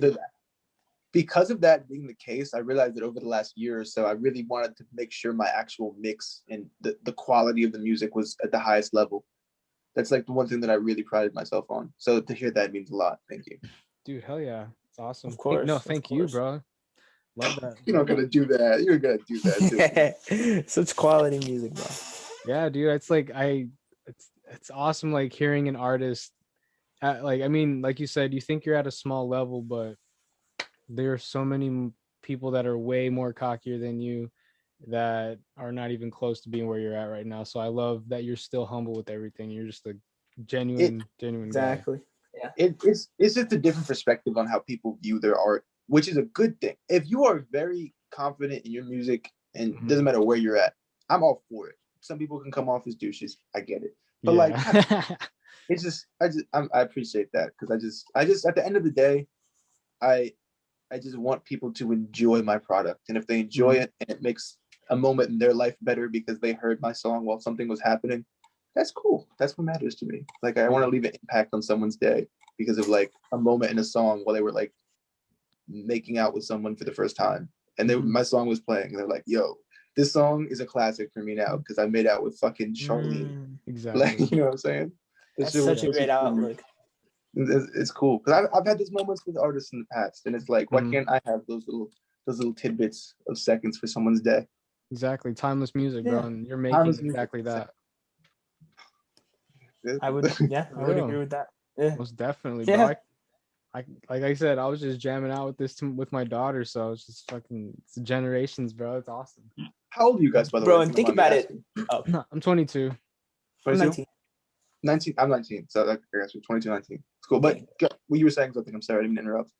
Because of that being the case, I realized that over the last year or so, I really wanted to make sure my actual mix and the quality of the music was at the highest level. That's like the one thing that I really prided myself on. So to hear that means a lot. Thank you. Dude, hell yeah. It's awesome. Of course. No, thank you, bro. Love that. You're not gonna do that. You're gonna do that too. Such quality music, bro. Yeah, dude. It's like it's awesome like hearing an artist like, I mean, like you said, you think you're at a small level, but there are so many people that are way more cockier than you that are not even close to being where you're at right now. So I love that you're still humble with everything. You're just a genuine exactly guy. Yeah, it's just a different perspective on how people view their art, which is a good thing. If you are very confident in your music and it doesn't matter where you're at, I'm all for it. Some people can come off as douches, I get it, but like it's just I appreciate that because I just at the end of the day, I just want people to enjoy my product, and if they enjoy it and it makes a moment in their life better because they heard my song while something was happening, that's cool. That's what matters to me. Like I want to leave an impact on someone's day because of like a moment in a song while they were like making out with someone for the first time, and my song was playing, and they're like, "Yo, this song is a classic for me now because I made out with fucking Charlene." Exactly. Like, you know what I'm saying? That's such a great outlook. It's cool because I've had these moments with artists in the past, and it's like, why can't I have those little tidbits of seconds for someone's day? Exactly, timeless music, bro, and you're making exactly that. I would agree with that. Yeah, most definitely, bro. I like I said, I was just jamming out with this with my daughter, so it's just fucking it's generations, bro. It's awesome. How old are you guys, by the way? Bro, and think about it. Oh. I'm 22. 22? 19. I'm 19. So that's 22, 19. It's cool. But what you were saying something. I'm sorry, I didn't interrupt.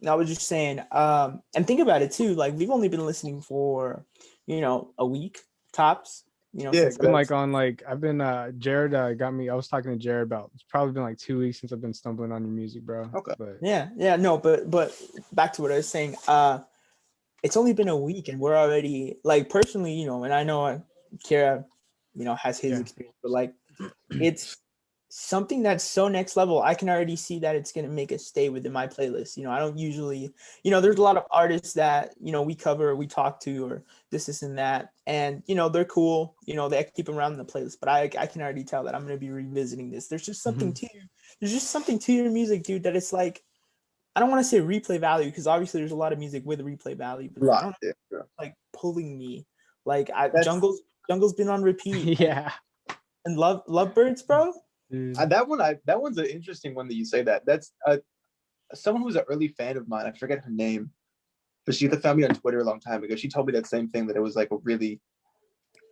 I was just saying, and think about it too. Like we've only been listening for, a week tops. It's been like on like I've been Jared got me. I was talking to Jared about it's probably been like 2 weeks since I've been stumbling on your music, bro. Okay. But but back to what I was saying. It's only been a week and we're already like personally, and I know Kira, has his experience, but like it's something that's so next level. I can already see that it's going to make it stay within my playlist. I don't usually, there's a lot of artists that, we cover, we talk to, or this and that. And, they're cool, they keep them around in the playlist, but I can already tell that I'm going to be revisiting this. There's just something to you. There's just something to your music, dude, that it's like, I don't want to say replay value because obviously there's a lot of music with replay value, but I don't like pulling me. Like Jungle's been on repeat. Yeah. And Lovebirds, bro. That one's an interesting one that you say that. That's someone who's an early fan of mine. I forget her name, but she found me on Twitter a long time ago. She told me that same thing, that it was like a really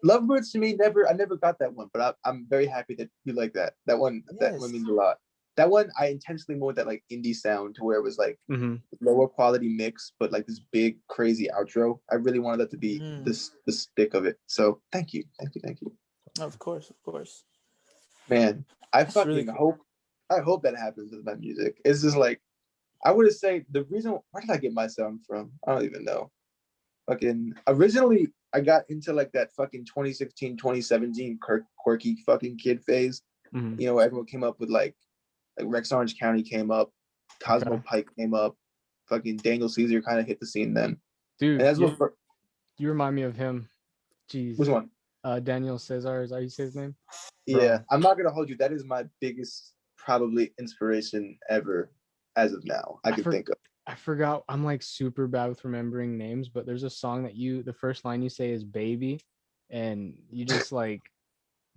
Lovebirds to me. I never got that one, but I'm very happy that you like that. That one, that one means a lot. That one I intentionally went with that like indie sound to where it was like lower quality mix, but like this big crazy outro. I really wanted that to be the stick of it. So thank you. Of course. Man, I That's fucking really cool. hope that happens with my music. It's just like, I would say the reason, where did I get my sound from? I don't even know. Fucking originally I got into like that fucking 2016, 2017 quirky fucking kid phase. You know, everyone came up with like Rex Orange County came up, Cosmo Pike came up, fucking Daniel Caesar kind of hit the scene then. Dude, and that's you remind me of him. Jeez. Which one? Daniel Caesar, is that how you say his name? Yeah, Bro. I'm not gonna hold you. That is my biggest probably inspiration ever as of now. I can think of. I forgot. I'm like super bad with remembering names, but there's a song that the first line you say is "baby," and you just like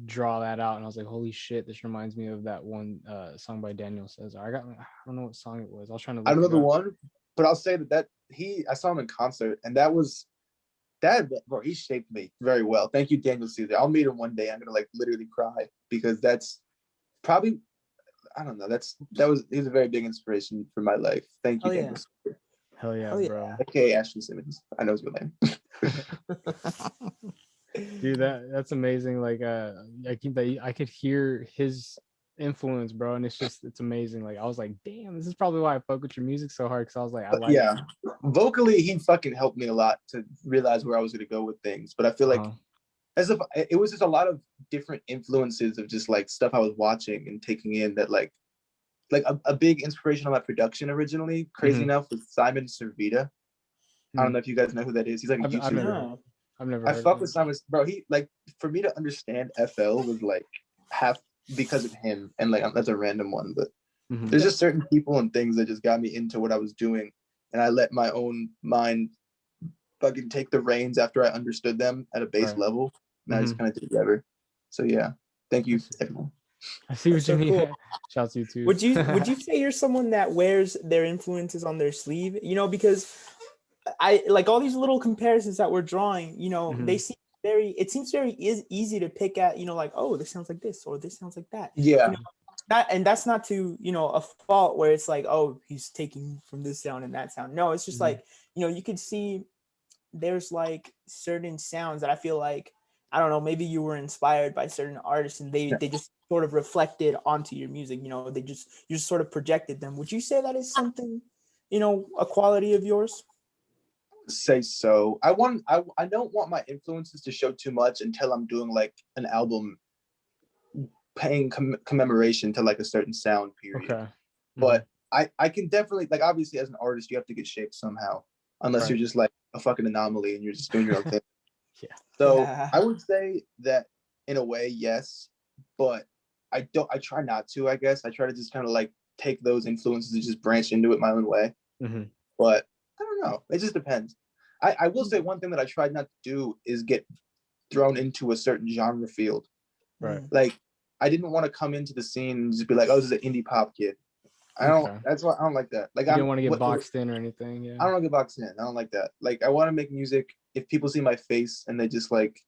draw that out, and I was like, holy shit, this reminds me of that one song by Daniel Caesar. I don't know what song it was. I was trying to look I don't know the one, but I'll say that I saw him in concert, and bro, he shaped me very well. Thank you, Daniel Caesar. I'll meet him one day. I'm gonna like literally cry, because that's probably, I don't know, he's a very big inspiration for my life. Thank you, Daniel Caesar. Hell yeah, bro. Okay, Ashley Simmons. I know his real name. Dude, that's amazing. Like I could hear his influence, bro, and it's amazing. Like I was like, damn, this is probably why I fuck with your music so hard, because I was like, I like it. Vocally he fucking helped me a lot to realize where I was gonna go with things. But I feel like as if it was just a lot of different influences of just like stuff I was watching and taking in, that like a big inspiration on my production originally, crazy enough, was Simon Servita. I don't know if you guys know who that is. He's like a YouTuber. I've never I fuck with Simon, bro. He, like, for me to understand FL was like half because of him, and like that's a random one, but there's just certain people and things that just got me into what I was doing, and I let my own mind fucking take the reins after I understood them at a base level, and I just kind of did whatever. So yeah, thank you, everyone. I see what you mean. Cool. Shouts to you too. Would you say you're someone that wears their influences on their sleeve? You know, because I like all these little comparisons that we're drawing, you know, they seem it seems very easy to pick at, you know, like, oh, this sounds like this, or this sounds like that. Yeah. You know, that's not to, you know, a fault where it's like, oh, he's taking from this sound and that sound. No, it's just like, you know, you could see there's like certain sounds that I feel like, I don't know, maybe you were inspired by certain artists and they just sort of reflected onto your music, you know, you just sort of projected them. Would you say that is something, you know, a quality of yours? Say so. I don't want my influences to show too much until I'm doing like an album paying commemoration to like a certain sound period. Okay. But I can definitely, like, obviously as an artist you have to get shaped somehow, unless you're just like a fucking anomaly and you're just doing your own thing. So I would say that in a way, yes, but I try not to, I guess. I try to just kind of like take those influences and just branch into it my own way. But I don't know. It just depends. I will say one thing that I tried not to do is get thrown into a certain genre field. Right. Like, I didn't want to come into the scene and just be like, oh, this is an indie pop kid. That's why I don't like that. Like, I don't want to get boxed in or anything. Yeah. I don't want to get boxed in. I don't like that. Like, I want to make music. If people see my face and they just like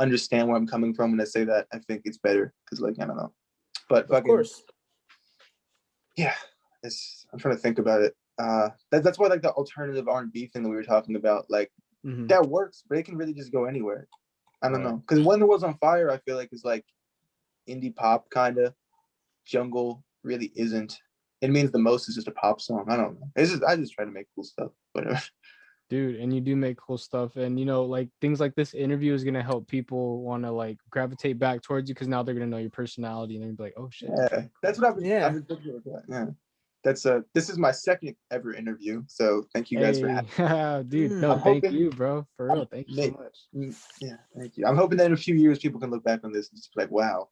understand where I'm coming from when I say that, I think it's better. Because, like, I don't know. But of course. Yeah. I'm trying to think about it. That's why like the alternative R&B thing that we were talking about, like that works, but it can really just go anywhere. I don't know, because When the World's on Fire, I feel like is like indie pop kind of. Jungle really isn't. It means the most is just a pop song. I don't know. I just try to make cool stuff. Whatever. Dude, and you do make cool stuff, and you know, like things like this interview is gonna help people want to like gravitate back towards you, because now they're gonna know your personality and they're gonna be like, oh shit. Yeah, that's what I've been thinking about. Yeah. This is my second ever interview, so thank you guys for having me. Dude, no, thank you, bro. For real, thank you so much. Yeah, thank you. I'm hoping that in a few years people can look back on this and just be like, wow.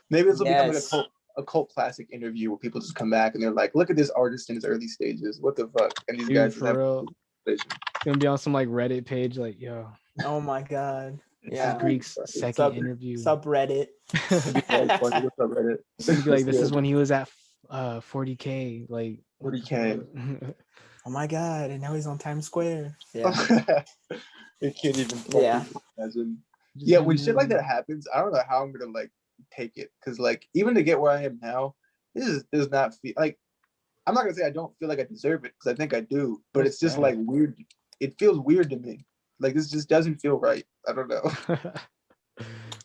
Maybe this will become like a cult classic interview where people just come back and they're like, look at this artist in his early stages. What the fuck? And these guys for real. It's gonna be on some like Reddit page, like, yo. Oh my god. Yeah. Greek's second interview. Subreddit. It's gonna be like, this is when he was at 40K, like 40K. Oh my god! And now he's on Times Square. Yeah. It can't even imagine. Just When shit like that happens, I don't know how I'm gonna like take it, because like even to get where I am now, this does not feel like, I'm not gonna say I don't feel like I deserve it, because I think I do, but it's just like weird. It feels weird to me. Like this just doesn't feel right. I don't know.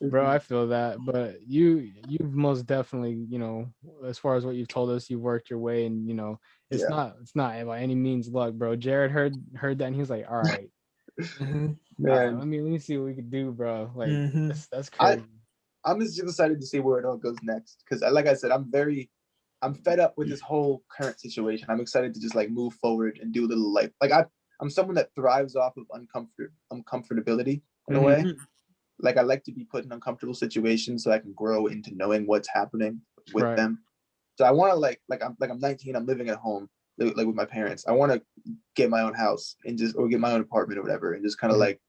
Bro, I feel that, but you've most definitely, you know, as far as what you've told us, you've worked your way, and you know, it's not by any means luck, bro. Jared heard that, and he was like, all right, Mm-hmm. man, let me see what we could do, bro. Like that's crazy. I'm just excited to see where it all goes next, because like I said, I'm fed up with this whole current situation. I'm excited to just like move forward and do a little life. Like I'm someone that thrives off of uncomfortability in a way. Like I like to be put in uncomfortable situations so I can grow into knowing what's happening with them. So I want to like I'm 19. I'm living at home, like with my parents. I want to get my own house and or get my own apartment or whatever, and just kind of like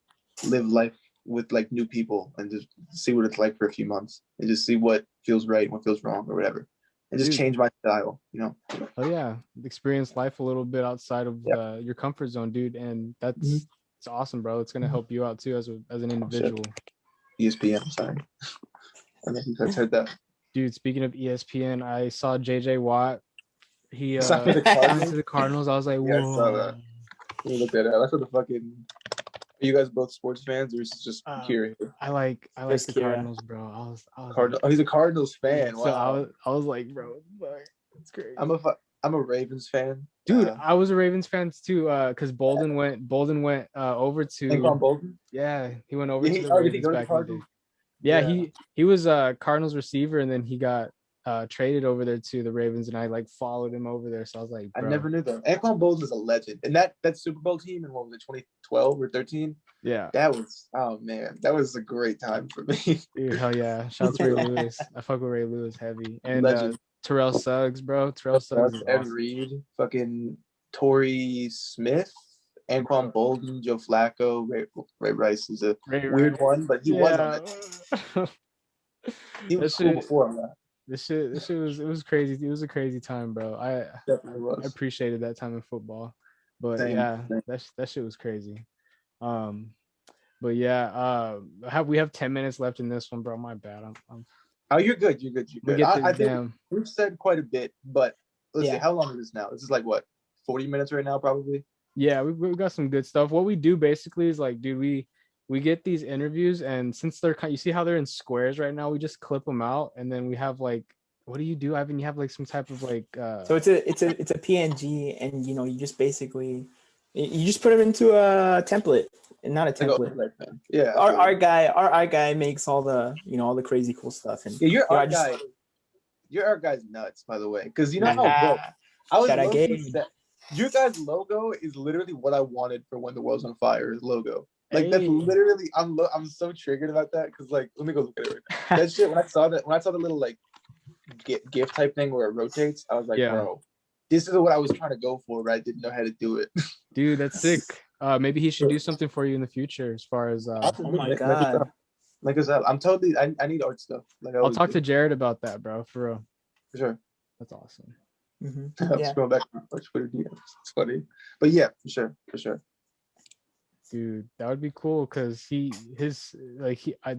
live life with like new people and just see what it's like for a few months and just see what feels right and what feels wrong or whatever, and just change my style, you know. Oh yeah, experience life a little bit outside of your comfort zone, dude, and that's it's awesome, bro. It's gonna help you out too as an individual. ESPN, sorry. I don't know if you guys heard that. Dude, speaking of ESPN, I saw JJ Watt. He signed to the Cardinals. I was like, whoa. I saw that. Look at that. That's what the fucking. Are you guys both sports fans, or is it just Fuckyra? I like the Cardinals, bro. I was Cardinal. He's a Cardinals fan. Wow. So I was like, bro, it's crazy. I'm a Ravens fan, dude. I was a Ravens fan too, because Bolden went over to Anquan Bolden. Yeah, he went over to the Ravens back in the day. Yeah, he was a Cardinals receiver, and then he got traded over there to the Ravens, and I like followed him over there. So I was like, bro. I never knew that. Anquan Bolden is a legend, and that Super Bowl team in what was it, 2012 or 13? Yeah, that was that was a great time for me. Dude, hell yeah! Shout out to Ray Lewis. I fuck with Ray Lewis heavy, and Terrell Suggs, bro. Terrell Suggs is Ed awesome. Reed, fucking Torrey Smith, Anquan Bolden, Joe Flacco, Ray Rice is a weird one, but he was on it. He was cool before that. This shit was crazy. It was a crazy time, bro. I definitely was. I appreciated that time in football, but Same. that shit was crazy. But yeah, we have 10 minutes left in this one, bro. My bad. I'm Oh, you're good. You're good. I think we've said quite a bit, but let's see, how long is this now? This is like what, 40 minutes right now, probably? Yeah, we got some good stuff. What we do basically is like, dude, we get these interviews, and since you see how they're in squares right now, we just clip them out, and then we have like, what do you do, Ivan? You have like some type of like so it's a PNG, and you know, you just basically you just put it into a template. And not a template. Yeah. Our guy makes all the, you know, all the crazy cool stuff. And your art guy's nuts, by the way. Because you know how I was your guys' logo is literally what I wanted for When the World's on Fire logo. Like that's literally I'm so triggered about that, because like, let me go look at it right now. That shit, when I saw the little like GIF type thing where it rotates, I was like, bro, this is what I was trying to go for, but I didn't know how to do it. Dude, that's sick. Maybe he should do something for you in the future, as far as oh my god, like I said, I'm totally I need art stuff. Like I'll talk to Jared about that, bro, for real. For sure. That's awesome. Let's go back to my Twitter DMs. It's funny, but yeah, for sure. Dude, that would be cool, because I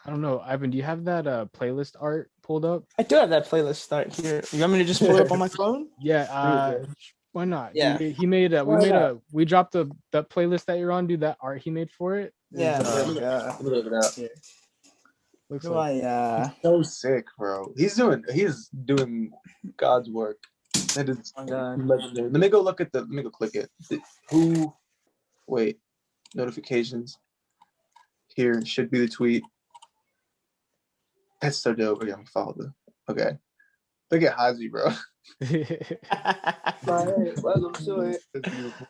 don't know, Ivan, do you have that playlist art pulled up? I do have that playlist art here. You want me to just pull it up on my phone? Yeah, why not? Yeah, dude, we dropped that playlist that you're on, dude. That art he made for it. Yeah, let me look it up. Yeah. Looks like so sick, bro. He's doing God's work. That is legendary. Let me go click it. Wait, notifications. Here should be the tweet. That's so dope. Okay, I'm gonna follow them. Okay. Look at Hazy, bro. Welcome to it. That's beautiful.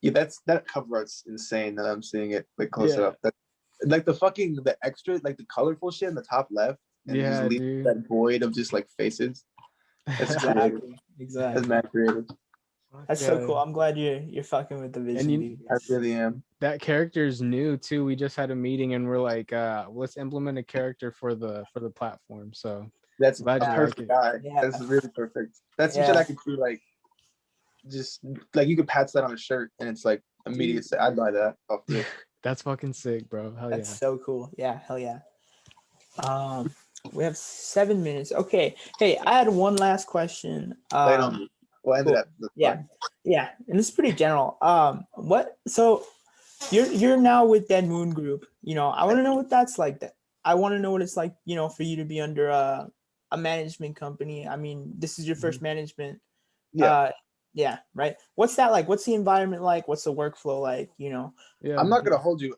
Yeah, that cover art's insane that I'm seeing it like close up. That, like the extra, like the colorful shit in the top left, and just leave that void of just like faces. That's exactly. That's mad creative. That's so cool. I'm glad you're fucking with the vision. I really am. That character is new too. We just had a meeting and we're like, let's implement a character for the platform. So that's a perfect guy. Yeah. That's really perfect. That's some shit I could do, like just like you could patch that on a shirt and it's like immediate. I'd buy that off the That's fucking sick, bro. Hell that's so cool. Yeah, hell yeah. We have 7 minutes. Okay. Hey, I had one last question. We'll end it at the yeah, and it's pretty general. So you're now with Dead Moon Group. You know, I want to know what that's like. I want to know what it's like, you know, for you to be under a management company. I mean, this is your first management. Yeah, right. What's that like? What's the environment like? What's the workflow like? You know? Yeah. I'm not gonna hold you.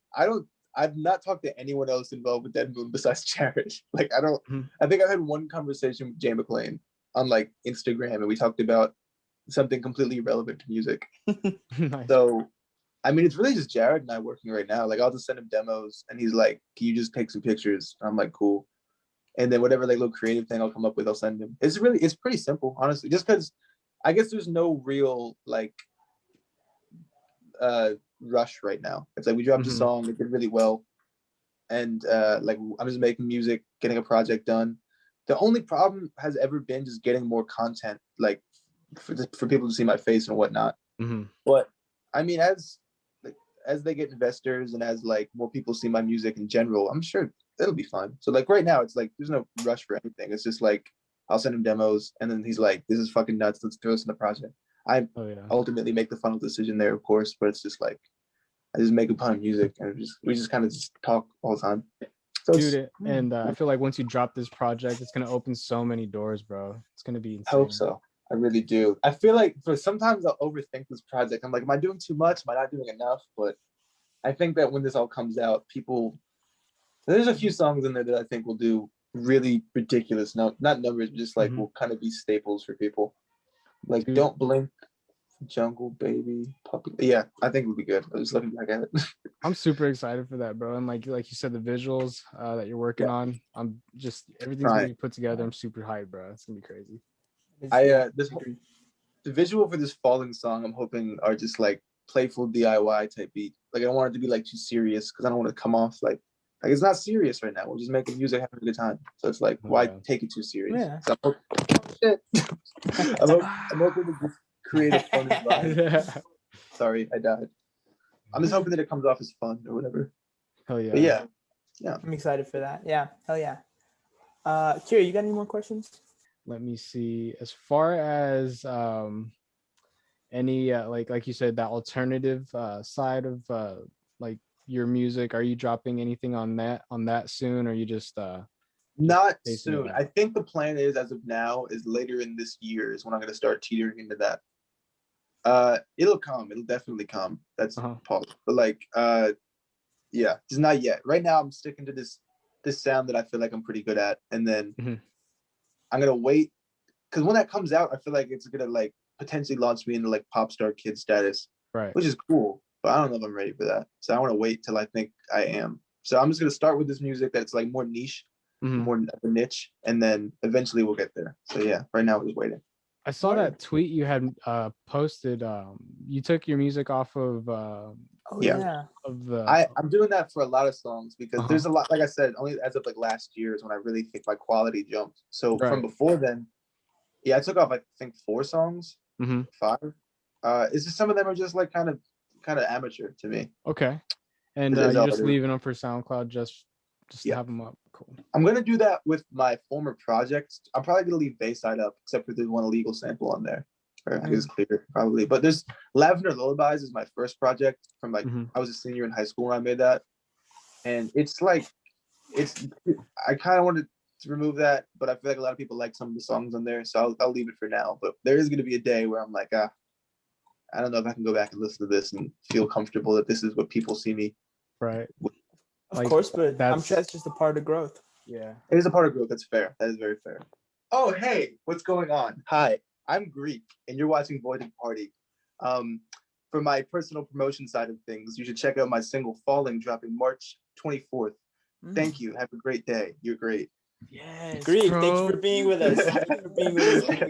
I've not talked to anyone else involved with Dead Moon besides Jared. Like I think I had one conversation with Jay McClain on like Instagram and we talked about something completely irrelevant to music. Nice. So I mean it's really just Jared and I working right now. Like I'll just send him demos and he's like, can you just take some pictures? I'm like, cool. And then whatever like little creative thing I'll come up with, I'll send him. It's pretty simple, honestly. Just because I guess there's no real like rush right now. It's like we dropped a song, it did really well, and like I'm just making music, getting a project done. The only problem has ever been just getting more content, like for people to see my face and whatnot. But I mean, as they get investors and as like more people see my music in general, I'm sure it'll be fun. So like right now, it's like there's no rush for anything. It's just like I'll send him demos, and then he's like, "This is fucking nuts. Let's throw this in the project." I ultimately make the final decision there, of course, but it's just like I just make a ton of music and we just kind of just talk all the time. So dude, and I feel like once you drop this project, it's gonna open so many doors, bro. It's gonna be insane. I hope so. I really do. I feel like sometimes I'll overthink this project. I'm like, am I doing too much? Am I not doing enough? But I think that when this all comes out, there's a few songs in there that I think will do really ridiculous. Not numbers, but just like will kind of be staples for people. Like dude. Don't Blink, Jungle Baby, Puppy. Yeah, I think it would be good. I was looking back at it. I'm super excited for that, bro. And like you said, the visuals that you're working on, I'm just everything's gonna be put together. I'm super hyped, bro. It's gonna be crazy. The visual for this Falling song, I'm hoping are just like playful DIY type beat. Like I don't want it to be like too serious because I don't want to come off like it's not serious right now. We're just making music, having a good time. So it's like, why take it too serious? Yeah. So I'm hoping to just create a fun vibe. Sorry, I died. I'm just hoping that it comes off as fun or whatever. Hell yeah. But yeah. I'm excited for that. Yeah. Hell yeah. Kira, you got any more questions? Let me see. As far as any like you said, that alternative side of like your music, are you dropping anything on that soon, or you just not soon? I think the plan is, as of now, is later in this year is when I'm going to start teetering into that. It'll come. It'll definitely come. That's Paul. But like, yeah, just not yet. Right now, I'm sticking to this sound that I feel like I'm pretty good at, and then I'm gonna wait because when that comes out, I feel like it's gonna like potentially launch me into like pop star kid status, right? Which is cool, but I don't know if I'm ready for that. So I want to wait till I think I am. So I'm just gonna start with this music that's like more niche, more niche, and then eventually we'll get there. So yeah, right now we're just waiting. I saw that tweet you had posted. You took your music off of I'm doing that for a lot of songs because there's a lot, like I said, only as of like last year is when I really think my quality jumped. So from before then, I took off I think 4 songs, 5. It's just some of them are just like kind of amateur to me. Okay. And you're just leaving them for SoundCloud just to have them up. Cool. I'm gonna do that with my former projects. I'm probably gonna leave Bayside up, except for there's one illegal sample on there. Or I guess Clear probably. But there's Lavender Lullabies is my first project from like I was a senior in high school when I made that, and it's like I kind of wanted to remove that, but I feel like a lot of people like some of the songs on there, so I'll leave it for now. But there is gonna be a day where I'm like, I don't know if I can go back and listen to this and feel comfortable that this is what people see me. Right. Of course, but I'm sure that's just a part of growth. Yeah. It is a part of growth. That's fair. That is very fair. Oh, hey, what's going on? Hi, I'm Greek, and you're watching Voided Party. For my personal promotion side of things, you should check out my single Falling, dropping March 24th. Thank you. Have a great day. You're great. Yes, Greek, thanks for being with us. Thanks for being with us.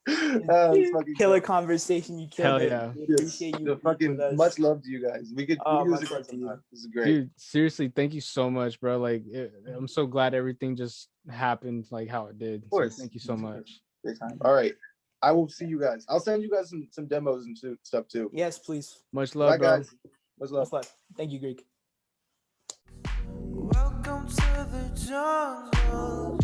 Killer conversation. You killed it. Yeah. We appreciate you. Fucking much love to you guys. We could use it sometime. This is great. Dude, seriously, thank you so much, bro. Like, I'm so glad everything just happened like how it did. Of course. So thank you so much. Great time. All right. I will see you guys. I'll send you guys some demos and stuff too. Yes, please. Much love, bye, bro. Guys. Much love. Thank you, Greek. Welcome to the jungle.